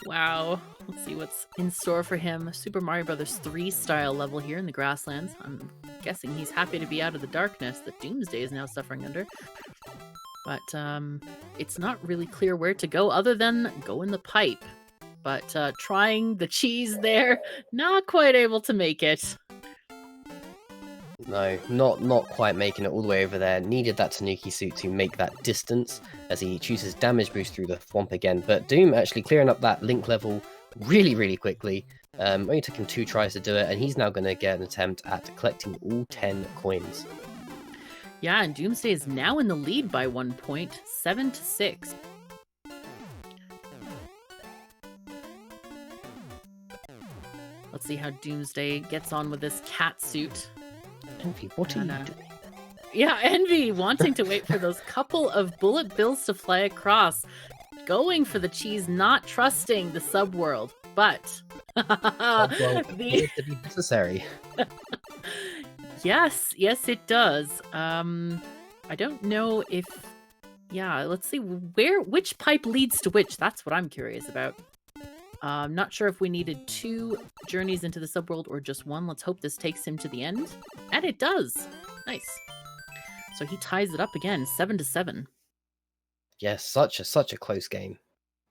Wow. Let's see what's in store for him. Super Mario Bros. 3 style level here in the grasslands. I'm guessing he's happy to be out of the darkness that Doomsday is now suffering under. But it's not really clear where to go other than go in the pipe. But trying the cheese there, not quite able to make it. No, not quite making it all the way over there. Needed that Tanuki suit to make that distance as he chooses damage boost through the thwomp again. But Doom actually clearing up that link level really quickly. Only took him 2 tries to do it, and he's now going to get an attempt at collecting all 10 coins. Yeah, and Doomsday is now in the lead by 1 point, 7-6. Let's see how Doomsday gets on with this cat suit. Envy, what are you doing? Yeah, Envy wanting to wait for those couple of bullet bills to fly across. Going for the cheese, not trusting the subworld, but Well, it to be necessary. Yes, it does. I don't know if... Yeah, let's see which pipe leads to which. That's what I'm curious about. Not sure if we needed 2 journeys into the subworld or just 1. Let's hope this takes him to the end. And it does. Nice. So he ties it up again, 7-7. Yes, such a close game.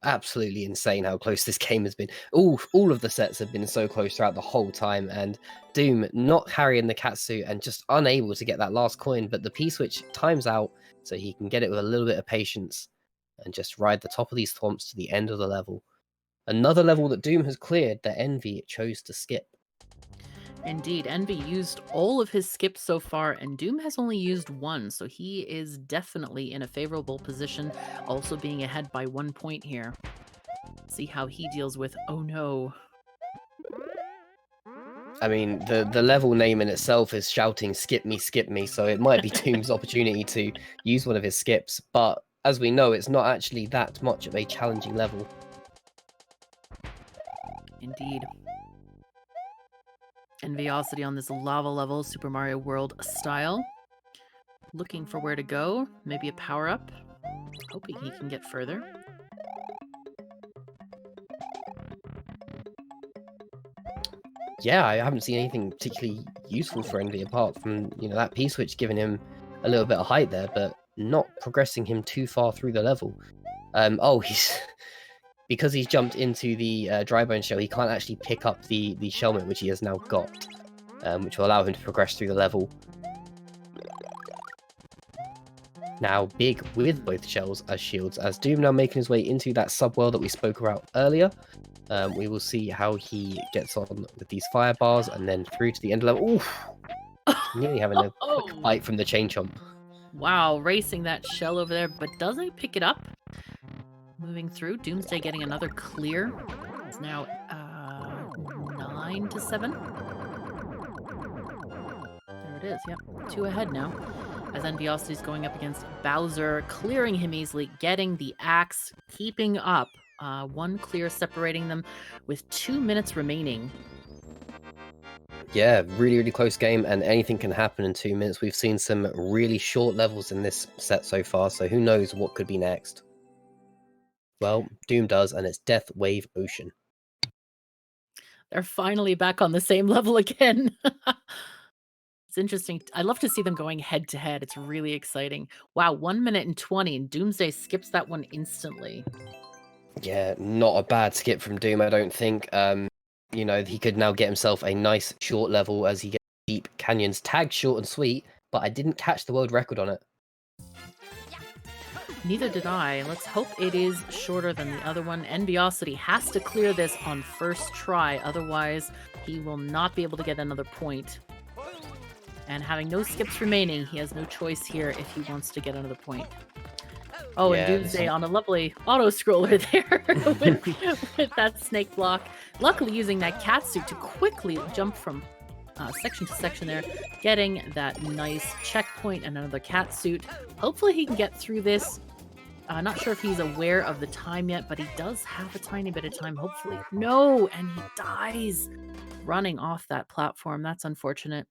Absolutely insane how close this game has been. All of the sets have been so close throughout the whole time, and Doom not carrying the catsuit and just unable to get that last coin, but the P-switch times out so he can get it with a little bit of patience and just ride the top of these thwomps to the end of the level. Another level that Doom has cleared that Envy chose to skip. Indeed, Envy used all of his skips so far, and Doom has only used 1, so he is definitely in a favorable position, also being ahead by 1 point here. See how he deals with Oh No. I mean, the level name in itself is shouting skip me, so it might be Doom's opportunity to use one of his skips, but as we know, it's not actually that much of a challenging level. Indeed. Enviosity on this lava level, Super Mario World style. Looking for where to go. Maybe a power-up. Hoping he can get further. Yeah, I haven't seen anything particularly useful for Envy apart from, that P-switch giving him a little bit of height there, but not progressing him too far through the level. He's... Because he's jumped into the dry bone shell, he can't actually pick up the shellmet, which he has now got, which will allow him to progress through the level. Now, big with both shells as shields, as Doom now making his way into that subworld that we spoke about earlier. We will see how he gets on with these fire bars and then through to the end level. Oof! Nearly having a quick bite from the chain chomp. Wow, racing that shell over there, but doesn't pick it up. Moving through, Doomsday getting another clear. It's now 9-7. There it is, yep. 2 ahead now. As Enviosity's going up against Bowser, clearing him easily, getting the axe, keeping up. 1 clear separating them with 2 minutes remaining. Yeah, really close game, and anything can happen in 2 minutes. We've seen some really short levels in this set so far, so who knows what could be next. Well, Doom does, and it's Death Wave Ocean. They're finally back on the same level again. It's interesting. I love to see them going head to head. It's really exciting. Wow, 1 minute and 20, and Doomsday skips that one instantly. Yeah, not a bad skip from Doom, I don't think. He could now get himself a nice short level as he gets deep canyons. Tagged short and sweet, but I didn't catch the world record on it. Neither did I. Let's hope it is shorter than the other one. Enviosity has to clear this on first try, otherwise he will not be able to get another point. And having no skips remaining, he has no choice here if he wants to get another point. Oh, and Yeah, Doomsday on a lovely auto-scroller there with that snake block. Luckily using that catsuit to quickly jump from section to section there, getting that nice checkpoint and another catsuit. Hopefully he can get through this. Not sure if he's aware of the time yet, but he does have a tiny bit of time, hopefully. No, and he dies running off that platform. That's unfortunate.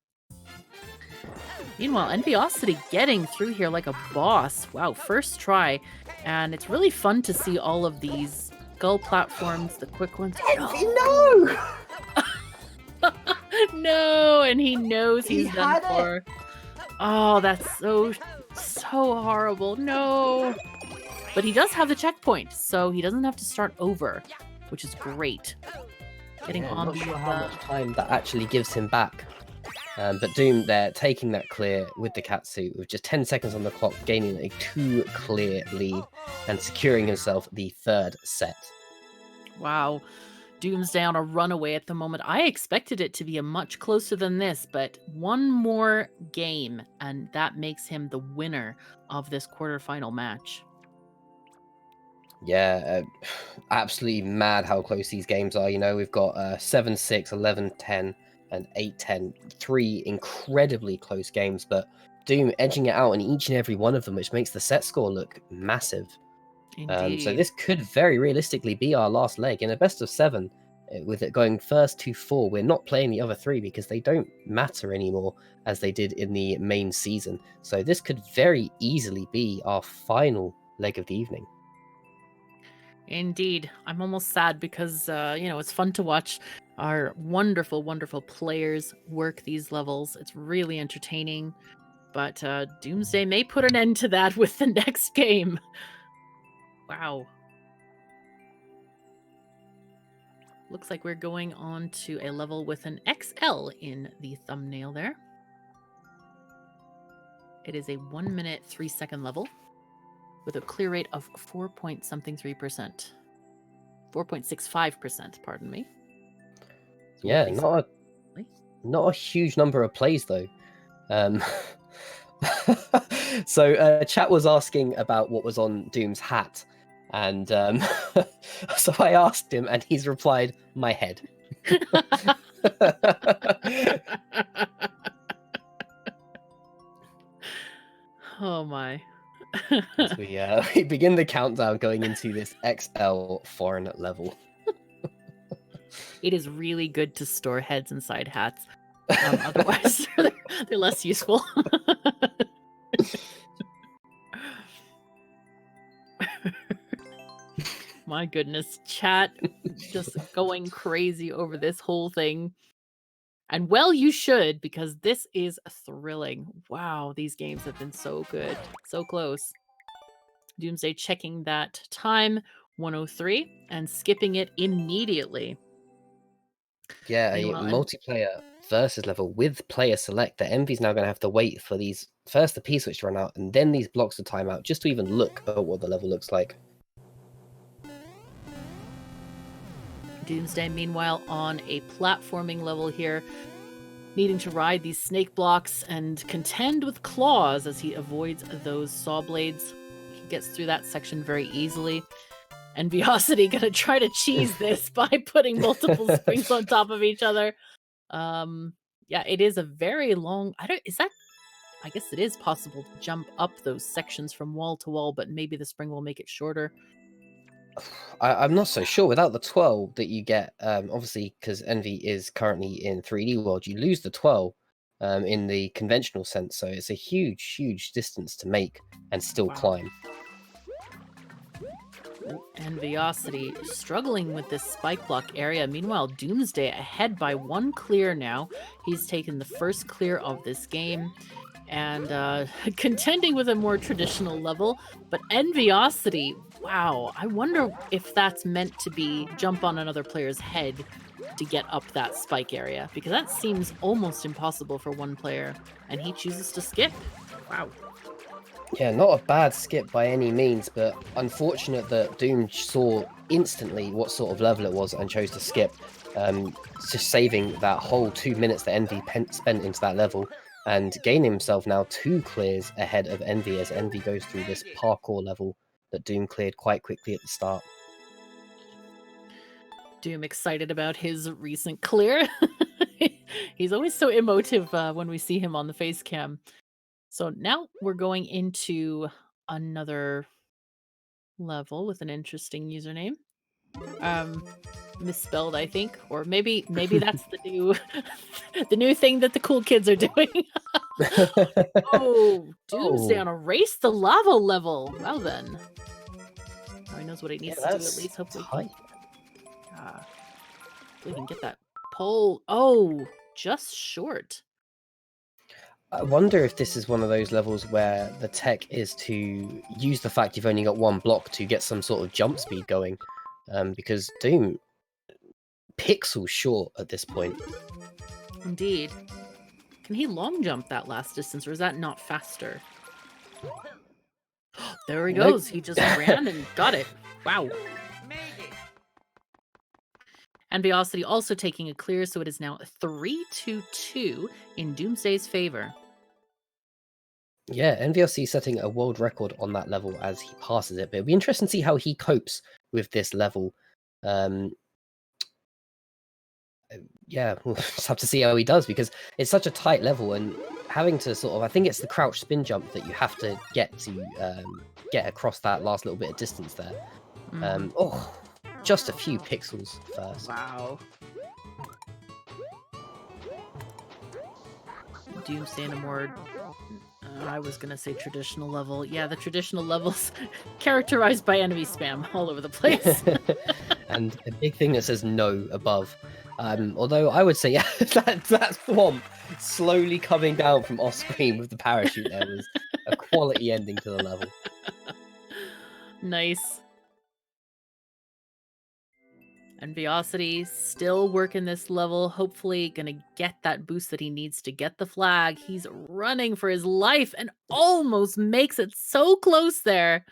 Meanwhile, Enviosity getting through here like a boss. Wow, first try. And it's really fun to see all of these gull platforms, the quick ones. No! No, and he knows he's He done had for. Oh, that's so horrible. No. But he does have the checkpoint, so he doesn't have to start over, which is great. Getting on not the sure how much time that actually gives him back. But Doom there taking that clear with the catsuit with just 10 seconds on the clock, gaining a 2 clear lead and securing himself the third set. Wow. Doomsday on a runaway at the moment. I expected it to be a much closer than this, but one more game, and that makes him the winner of this quarterfinal match. Yeah, absolutely mad how close these games are. You know, we've got 7-6, 11-10, and 8-10. 3 incredibly close games, but Doom edging it out in each and every one of them, which makes the set score look massive. Indeed. So this could very realistically be our last leg in a best of 7. With it going first to 4, we're not playing the other 3 because they don't matter anymore as they did in the main season. So this could very easily be our final leg of the evening. Indeed. I'm almost sad because, it's fun to watch our wonderful, wonderful players work these levels. It's really entertaining. But Doomsday may put an end to that with the next game. Wow. Looks like we're going on to a level with an XL in the thumbnail there. It is a 1 minute, 3 second level with a clear rate of 4.3%. 4.65%, pardon me. So Yeah, not a huge number of plays though. So chat was asking about what was on Doom's hat, and so I asked him, and he's replied, "My head." Oh my. As we begin the countdown going into this XL foreign level. It is really good to store heads inside hats. Otherwise, they're less useful. My goodness, chat just going crazy over this whole thing. And well, you should, because this is thrilling. Wow, these games have been so good. So close. Doomsday checking that time, 103, and skipping it immediately. Yeah, a multiplayer versus level with player select. The Envy's now going to have to wait for these first the P-switch to run out and then these blocks to time out just to even look at what the level looks like. Doomsday, meanwhile, on a platforming level here, needing to ride these snake blocks and contend with claws as he avoids those saw blades. He gets through that section very easily. Enviosity gonna try to cheese this by putting multiple springs on top of each other. Yeah, it is a very long. I guess it is possible to jump up those sections from wall to wall, but maybe the spring will make it shorter. I'm not so sure. Without the 12 that you get, obviously, because Envy is currently in 3D world, you lose the 12 in the conventional sense. So it's a huge, huge distance to make and still climb. Enviosity struggling with this spike block area. Meanwhile, Doomsday ahead by 1 clear now. He's taken the first clear of this game and contending with a more traditional level. But Enviosity, wow, I wonder if that's meant to be jump on another player's head to get up that spike area, because that seems almost impossible for one player, and he chooses to skip. Wow. Yeah, not a bad skip by any means, but unfortunate that Doom saw instantly what sort of level it was and chose to skip, just saving that whole 2 minutes that Envy spent into that level and gaining himself now 2 clears ahead of Envy as Envy goes through this parkour level that Doom cleared quite quickly at the start. Doom excited about his recent clear. He's always so emotive when we see him on the face cam. So now we're going into another level with an interesting username. Misspelled, I think, or maybe that's the new the new thing that the cool kids are doing. Oh, Doomsday on a race the lava level. Well then, now he knows what he needs to do. At least hopefully we can get that pole. Oh, just short. I wonder if this is one of those levels where the tech is to use the fact you've only got one block to get some sort of jump speed going, because Doom pixels short at this point. Indeed. Can he long jump that last distance, or is that not faster? There he goes. He just ran and got it. Wow. Enviosity also taking a clear, so it is now 3-2 in Doomsday's favor. Yeah, Enviosity setting a world record on that level as he passes it, but it'll be interesting to see how he copes with this level. Yeah, we'll just have to see how he does, because it's such a tight level, and having to sort of, I think it's the crouch spin jump that you have to get across that last little bit of distance there. Oh, just a few pixels first. Wow. Doomsday in a more, I was gonna say traditional level. Yeah, the traditional levels characterized by enemy spam all over the place. And a big thing that says no above. Although I would say, yeah, that swamp slowly coming down from off screen with the parachute there was a quality ending to the level. Nice. Enviosity still working this level, hopefully gonna get that boost that he needs to get the flag. He's running for his life and almost makes it so close there.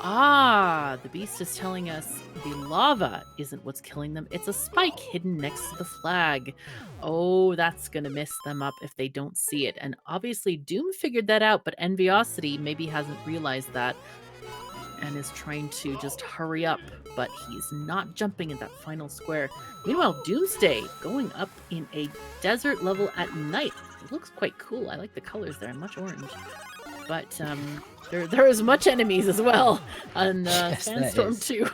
Ah, the beast is telling us the lava isn't what's killing them. It's a spike hidden next to the flag. Oh, that's gonna mess them up if they don't see it. And obviously Doom figured that out, but Enviosity maybe hasn't realized that and is trying to just hurry up, but he's not jumping in that final square. Meanwhile, Doomsday going up in a desert level at night. It looks quite cool. I like the colors there, much orange. But there is much enemies as well on Sandstorm 2.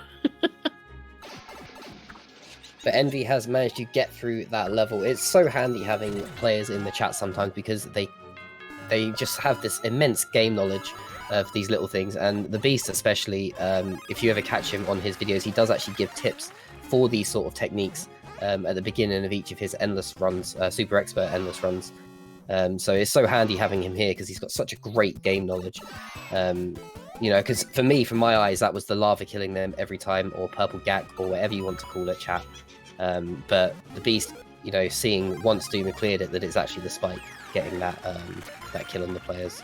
But Envy has managed to get through that level. It's so handy having players in the chat sometimes, because they just have this immense game knowledge of these little things, and the Beast especially, if you ever catch him on his videos, he does actually give tips for these sort of techniques at the beginning of each of his endless runs, super expert endless runs. So it's so handy having him here, because he's got such a great game knowledge. You know, because for me, from my eyes, that was the lava killing them every time, or purple gack, or whatever you want to call it, chat. But the Beast, you know, seeing once Doom had cleared it, that it's actually the spike getting that kill on the players.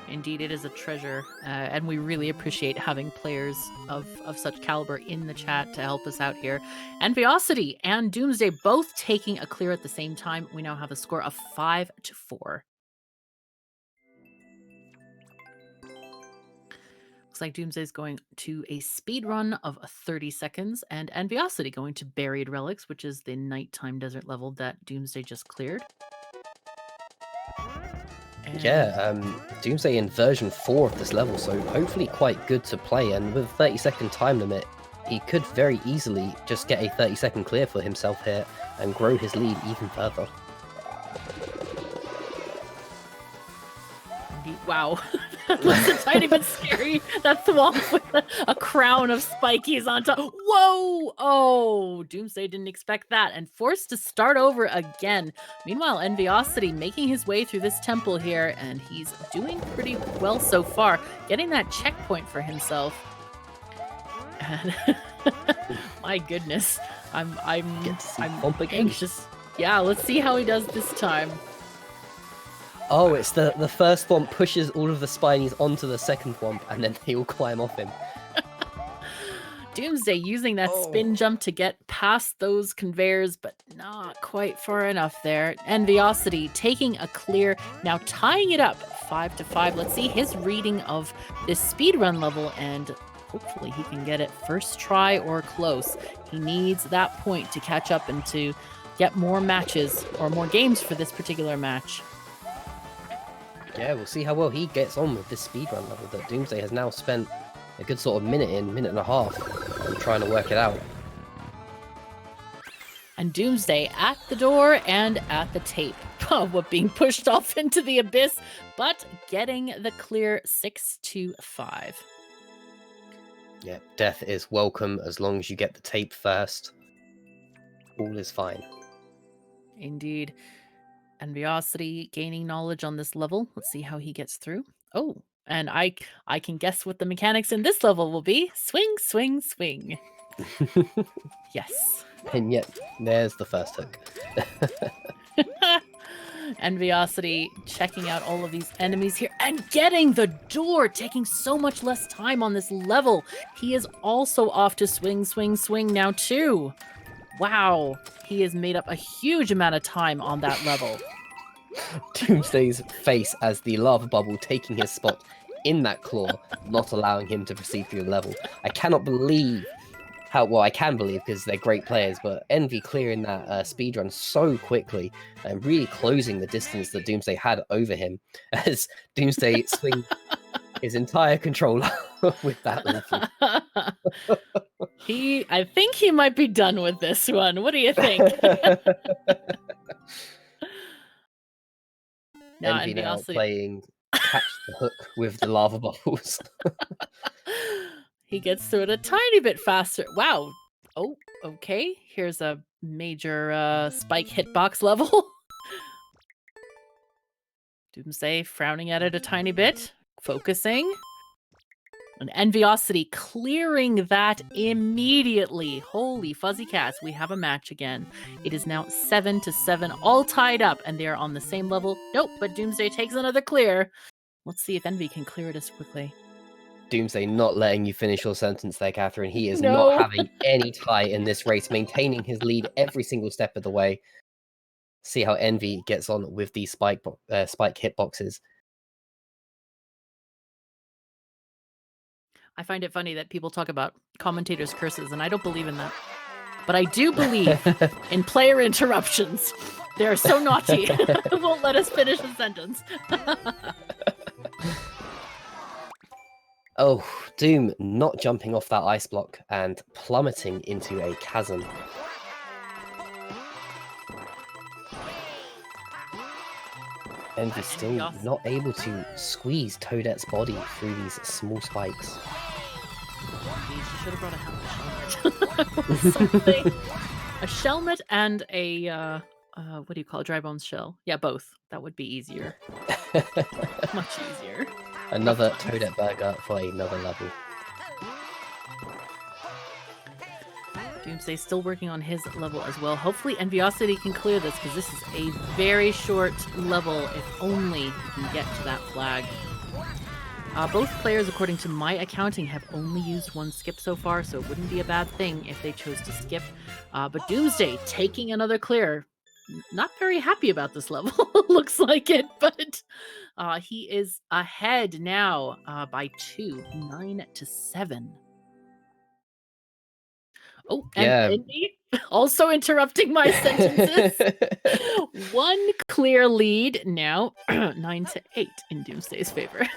Indeed, it is a treasure, and we really appreciate having players of such caliber in the chat to help us out here. Enviosity and Doomsday both taking a clear at the same time. We now have a score of 5-4. Looks like Doomsday's going to a speed run of 30 seconds, and Enviosity going to Buried Relics, which is the nighttime desert level that Doomsday just cleared. Yeah, Doomsday in version 4 of this level, so hopefully quite good to play, and with a 30-second time limit, he could very easily just get a 30-second clear for himself here and grow his lead even further. Wow, that looks a tiny bit scary. That thwomp with a crown of spikies on top. Whoa! Oh, Doomsday didn't expect that and forced to start over again. Meanwhile, Enviosity making his way through this temple here, and he's doing pretty well so far, getting that checkpoint for himself. And my goodness, I'm anxious. Yeah, let's see how he does this time. Oh, it's the first thwomp pushes all of the spinies onto the second thwomp, and then they all climb off him. Doomsday using that spin jump to get past those conveyors, but not quite far enough there. Enviosity taking a clear, now tying it up 5 to 5. Let's see his reading of this speedrun level, and hopefully he can get it first try or close. He needs that point to catch up and to get more matches or more games for this particular match. Yeah, we'll see how well he gets on with this speedrun level that Doomsday has now spent a good sort of minute and a half trying to work it out. And Doomsday at the door and at the tape. What, being pushed off into the abyss, but getting the clear 6 to 5. Yeah, death is welcome as long as you get the tape first. All is fine. Indeed. Enviosity gaining knowledge on this level. Let's see how he gets through. Oh, and I can guess what the mechanics in this level will be. Swing, swing, swing. Yes. And yet, there's the first hook. Enviosity checking out all of these enemies here and getting the door, taking so much less time on this level. He is also off to swing, swing, swing now too. Wow, he has made up a huge amount of time on that level. Doomsday's face as the lava bubble taking his spot in that claw, not allowing him to proceed through the level. I cannot believe how, well, I can believe because they're great players, but Envy clearing that speedrun so quickly and really closing the distance that Doomsday had over him as Doomsday swings his entire controller with that level. I think he might be done with this one. What do you think? Envy now playing catch the hook with the lava bubbles. He gets through it a tiny bit faster. Wow. Oh, okay. Here's a major spike hitbox level. Doomsday frowning at it a tiny bit, focusing. And Enviosity clearing that immediately. Holy fuzzy cats, we have a match again. It is now 7 to 7, all tied up, and they are on the same level. Nope, but Doomsday takes another clear. Let's see if Envy can clear it as quickly. Doomsday not letting you finish your sentence there, Catherine. He is not having any tie in this race, maintaining his lead every single step of the way. See how Envy gets on with these spike hitboxes. I find it funny that people talk about commentators' curses, and I don't believe in that. But I do believe in player interruptions. They're so naughty. Won't let us finish a sentence. Oh, Doom not jumping off that ice block and plummeting into a chasm. Envy still not able to squeeze Toadette's body through these small spikes. He should have brought a helmet. Something. A shelmet and a what do you call it? Dry bones shell? Yeah, both. That would be easier. Much easier. Another Toadette burger for another level. Doomsday still working on his level as well. Hopefully Enviosity can clear this because this is a very short level if only he can get to that flag. Both players, according to my accounting, have only used one skip so far, so it wouldn't be a bad thing if they chose to skip. But Doomsday taking another clear. Not very happy about this level, looks like it, but he is ahead now by 2, 9 to 7. Oh, and Envy also interrupting my sentences. One clear lead now, 9 to 8 in Doomsday's favor.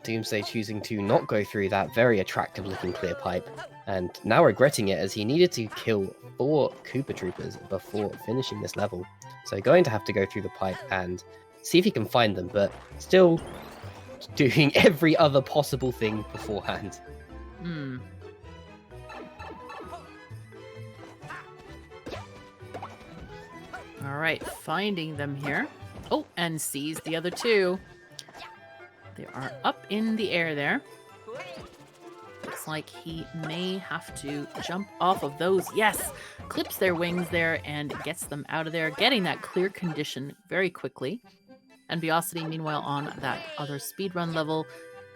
Doomsday choosing to not go through that very attractive looking clear pipe, and now regretting it as he needed to kill 4 Koopa Troopers before finishing this level. So going to have to go through the pipe and see if he can find them, but still doing every other possible thing beforehand. All right, finding them here. Oh, and sees the other 2. They are up in the air there. Looks like he may have to jump off of those. Yes, clips their wings there and gets them out of there, getting that clear condition very quickly. Enviosity, meanwhile, on that other speedrun level,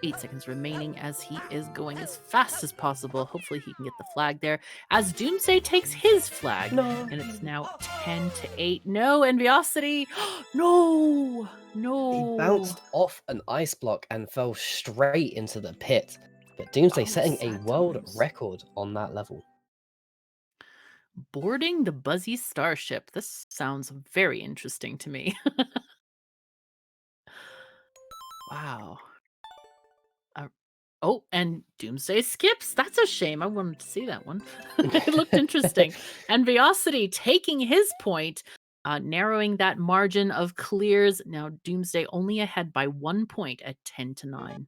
8 seconds remaining as he is going as fast as possible. Hopefully he can get the flag there as Doomsday takes his flag. No. And it's now 10-8. No, Enviosity. No. He bounced off an ice block and fell straight into the pit. But Doomsday setting a world record on that level. Boarding the Buzzy Starship. This sounds very interesting to me. Wow. Oh, and Doomsday skips. That's a shame. I wanted to see that one. It looked interesting. Enviosity taking his point, narrowing that margin of clears. Now Doomsday only ahead by 1 point at 10-9.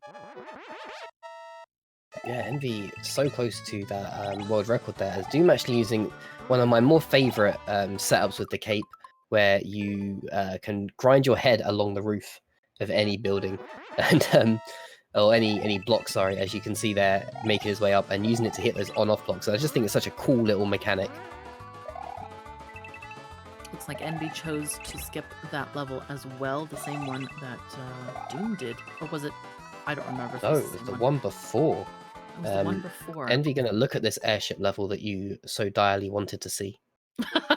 Yeah, Envy so close to that world record there. As Doom actually using one of my more favorite setups with the cape, where you can grind your head along the roof of any building, and or any block, sorry, as you can see there, making his way up and using it to hit those on-off blocks. So I just think it's such a cool little mechanic. Looks like Envy chose to skip that level as well, the same one that Doom did. Or was it? I don't remember. No, it was the one before. It was the one before. Envy going to look at this airship level that you so direly wanted to see.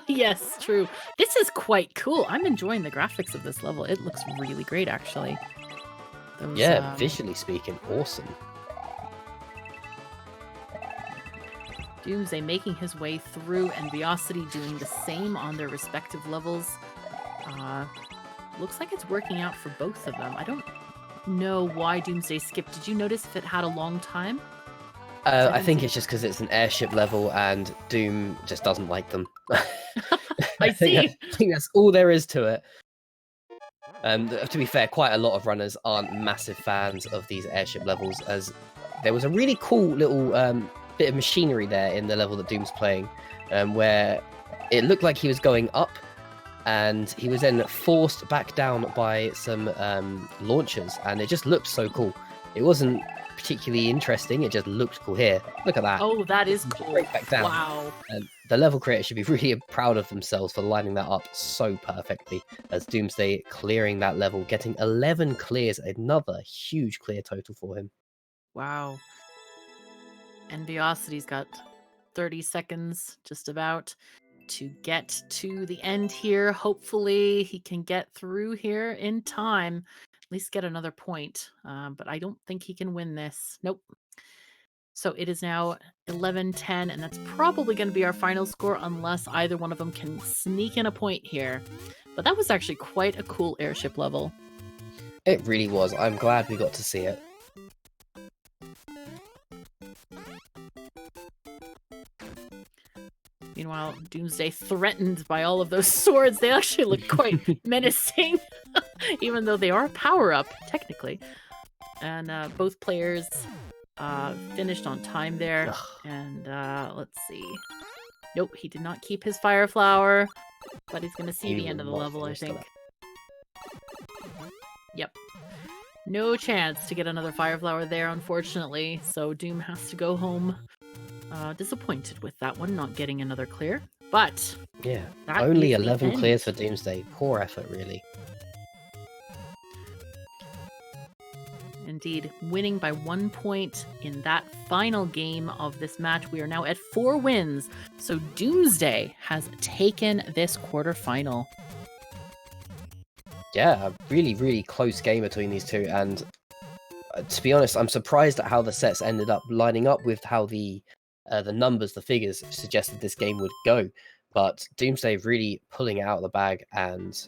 Yes, true. This is quite cool. I'm enjoying the graphics of this level. It looks really great, actually. Yeah, visually speaking, awesome. Doomsday making his way through, and Enviosity doing the same on their respective levels. Looks like it's working out for both of them. I don't know why Doomsday skipped. Did you notice if it had a long time? I think it's just because it's an airship level and Doom just doesn't like them. I see. I think that's all there is to it. To be fair, quite a lot of runners aren't massive fans of these airship levels, as there was a really cool little bit of machinery there in the level that Doom's playing, where it looked like he was going up, and he was then forced back down by some launchers, and it just looked so cool. It wasn't particularly interesting, it just looked cool. Here, look at that. Oh, that is cool. Straight back down. Wow. The level creator should be really proud of themselves for lining that up so perfectly, as Doomsday clearing that level, getting 11 clears, another huge clear total for him. Wow. Enviosity's got 30 seconds, just about, to get to the end here. Hopefully he can get through here in time, at least get another point. But I don't think he can win this. Nope. So it is now 11-10, and that's probably going to be our final score unless either one of them can sneak in a point here. But that was actually quite a cool airship level. It really was. I'm glad we got to see it. Meanwhile, Doomsday threatened by all of those swords. They actually look quite menacing, even though they are a power-up, technically. And both players finished on time there. And let's see. Nope, he did not keep his fire flower, but he's going to see the end of the level, I think. Yep. No chance to get another fire flower there, unfortunately. So Doom has to go home. Disappointed with that one, not getting another clear. But yeah, only 11 clears for Doomsday. Poor effort, really. Indeed, winning by 1 point in that final game of this match. We are now at 4 wins, so Doomsday has taken this quarterfinal. Yeah, a really, really close game between these two, and to be honest, I'm surprised at how the sets ended up lining up with how the numbers, the figures suggested this game would go. But Doomsday really pulling it out of the bag and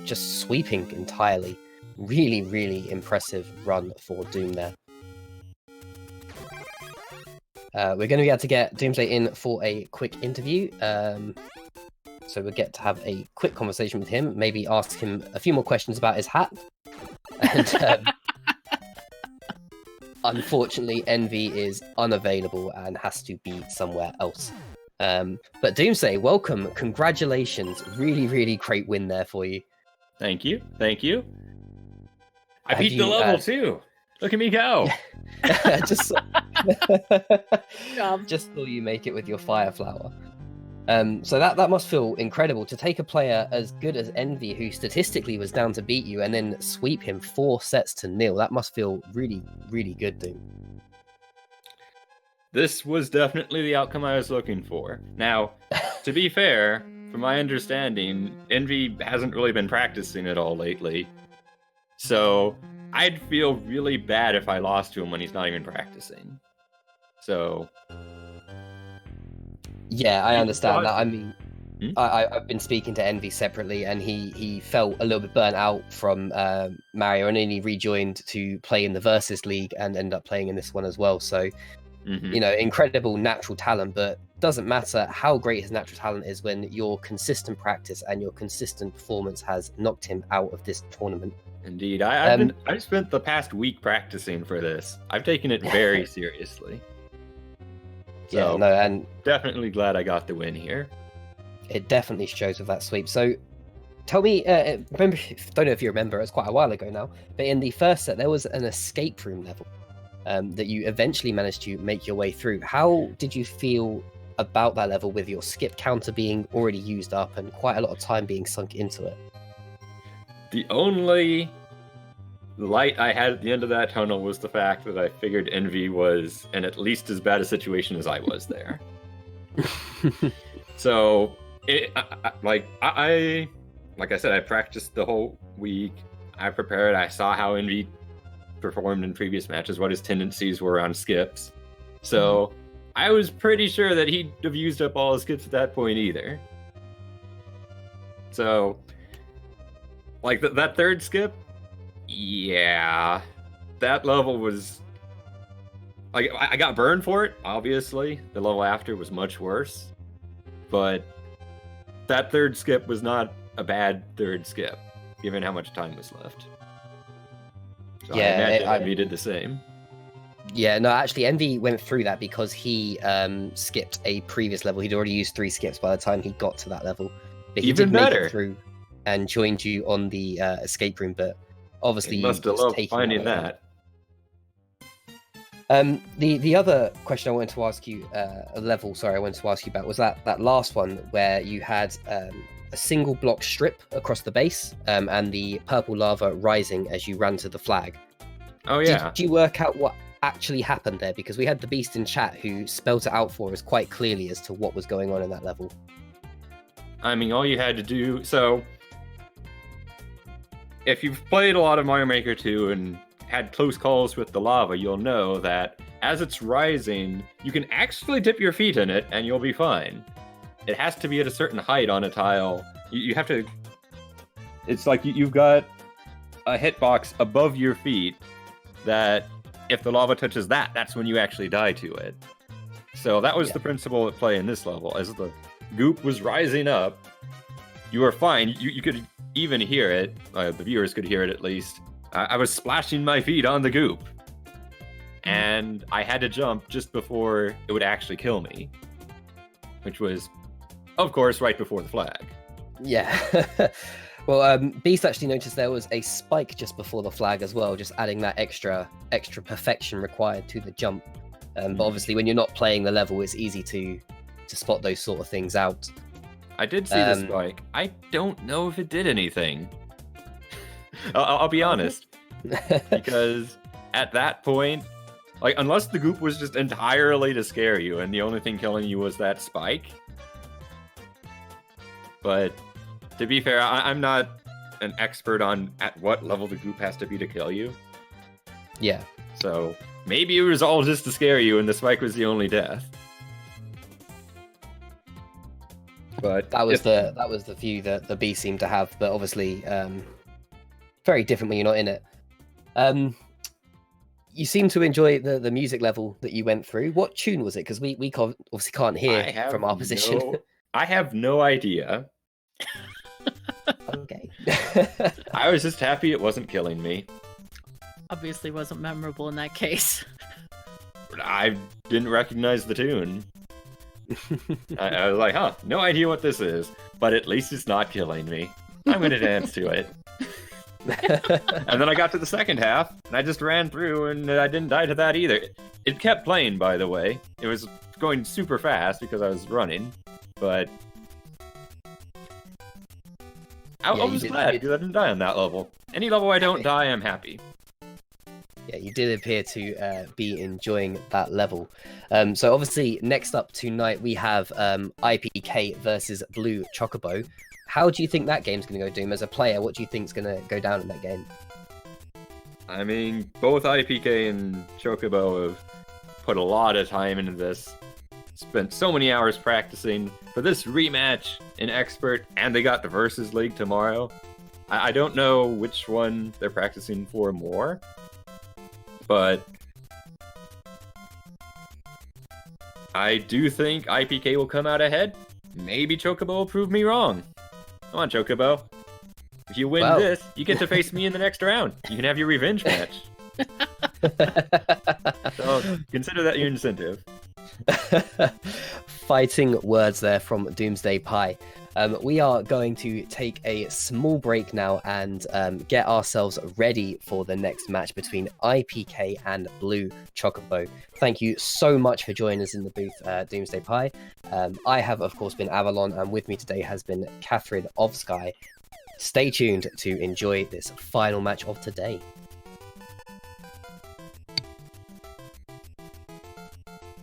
just sweeping entirely. Really, really impressive run for Doom there. We're going to be able to get Doomsday in for a quick interview. So we'll get to have a quick conversation with him, maybe ask him a few more questions about his hat. And unfortunately, Envy is unavailable and has to be somewhere else. But Doomsday, welcome. Congratulations. Really, really great win there for you. Thank you. Thank you. I beat the level too. Look at me go. just saw you make it with your fire flower. So that must feel incredible to take a player as good as Envy, who statistically was down to beat you, and then sweep him 4-0. That must feel really, really good, Doom. This was definitely the outcome I was looking for. Now, to be fair, from my understanding, Envy hasn't really been practicing at all lately. So I'd feel really bad if I lost to him when he's not even practicing. So... Yeah, I understand that. I mean, I've been speaking to Envy separately, and he felt a little bit burnt out from Mario, and then he rejoined to play in the Versus League and ended up playing in this one as well. So, you know, incredible natural talent, but doesn't matter how great his natural talent is when your consistent practice and your consistent performance has knocked him out of this tournament. Indeed. I've spent the past week practicing for this. I've taken it very seriously. So, yeah, no, and definitely glad I got the win here. It definitely shows with that sweep. So tell me, remember, don't know if you remember, it was quite a while ago now, but in the first set there was an escape room level that you eventually managed to make your way through. How did you feel about that level with your skip counter being already used up and quite a lot of time being sunk into it? The only light I had at the end of that tunnel was the fact that I figured Envy was in at least as bad a situation as I was there. So, like I said, I practiced the whole week. I prepared. I saw how Envy performed in previous matches, what his tendencies were on skips. So I was pretty sure that he'd have used up all his skips at that point either. So, like that third skip, yeah, that level was like I got burned for it. Obviously, the level after was much worse, but that third skip was not a bad third skip, given how much time was left. So yeah, I imagine Envy did the same. Yeah, no, actually, Envy went through that because he skipped a previous level. He'd already used 3 skips by the time he got to that level. But he Even did better. Make it through and joined you on the escape room. But obviously, He must have loved finding that. The other question I wanted to ask you, I wanted to ask you about was that last one where you had a single block strip across the base and the purple lava rising as you ran to the flag. Oh yeah. Did you work out what actually happened there? Because we had the Beast in chat who spelled it out for us quite clearly as to what was going on in that level. I mean, all you had to do... So, if you've played a lot of Mario Maker 2 and had close calls with the lava, you'll know that as it's rising, you can actually dip your feet in it and you'll be fine. It has to be at a certain height on a tile. You have to... It's like you've got a hitbox above your feet that if the lava touches that, that's when you actually die to it. So that was the principle at play in this level. As the goop was rising up, you were fine. You could even hear it. The viewers could hear it at least. I was splashing my feet on the goop. And I had to jump just before it would actually kill me. Which was, of course, right before the flag. Yeah. Well, Beast actually noticed there was a spike just before the flag as well, just adding that extra perfection required to the jump. But obviously, when you're not playing the level, it's easy to spot those sort of things out. I did see the spike. I don't know if it did anything. I'll be honest. Because at that point, like, unless the goop was just entirely to scare you and the only thing killing you was that spike. But to be fair, I'm not an expert on at what level the goop has to be to kill you. Yeah. So maybe it was all just to scare you and the spike was the only death. But that was the view that the Beast seemed to have, but obviously very different when you're not in it. You seem to enjoy the music level that you went through. What tune was it? Because we obviously can't hear from our position. I have no idea. Okay. I was just happy it wasn't killing me. Obviously wasn't memorable in that case. I didn't recognize the tune. I was like, no idea what this is, but at least it's not killing me. I'm going to dance to it. And then I got to the second half, and I just ran through, and I didn't die to that either. It kept playing, by the way. It was going super fast because I was running, but I Yeah, you was did- glad because I didn't die on that level. Any level I don't die, I'm happy. Yeah, you did appear to be enjoying that level. So obviously, next up tonight we have IPK versus Blue Chocobo. How do you think that game's going to go, Doom? As a player, what do you think's going to go down in that game? I mean, both IPK and Chocobo have put a lot of time into this. Spent so many hours practicing for this rematch in Expert, and they got the Versus League tomorrow. I don't know which one they're practicing for more, but I do think IPK will come out ahead. Maybe Chocobo will prove me wrong. Come on, Chocobo. If you win this, you get to face me in the next round. You can have your revenge match. So consider that your incentive. Fighting words there from Doomsday Pie. We are going to take a small break now and get ourselves ready for the next match between IPK and Blue Chocobo. Thank you so much for joining us in the booth, Doomsday Pie. I have, of course, been Avalon, and with me today has been Catherine of Sky. Stay tuned to enjoy this final match of today.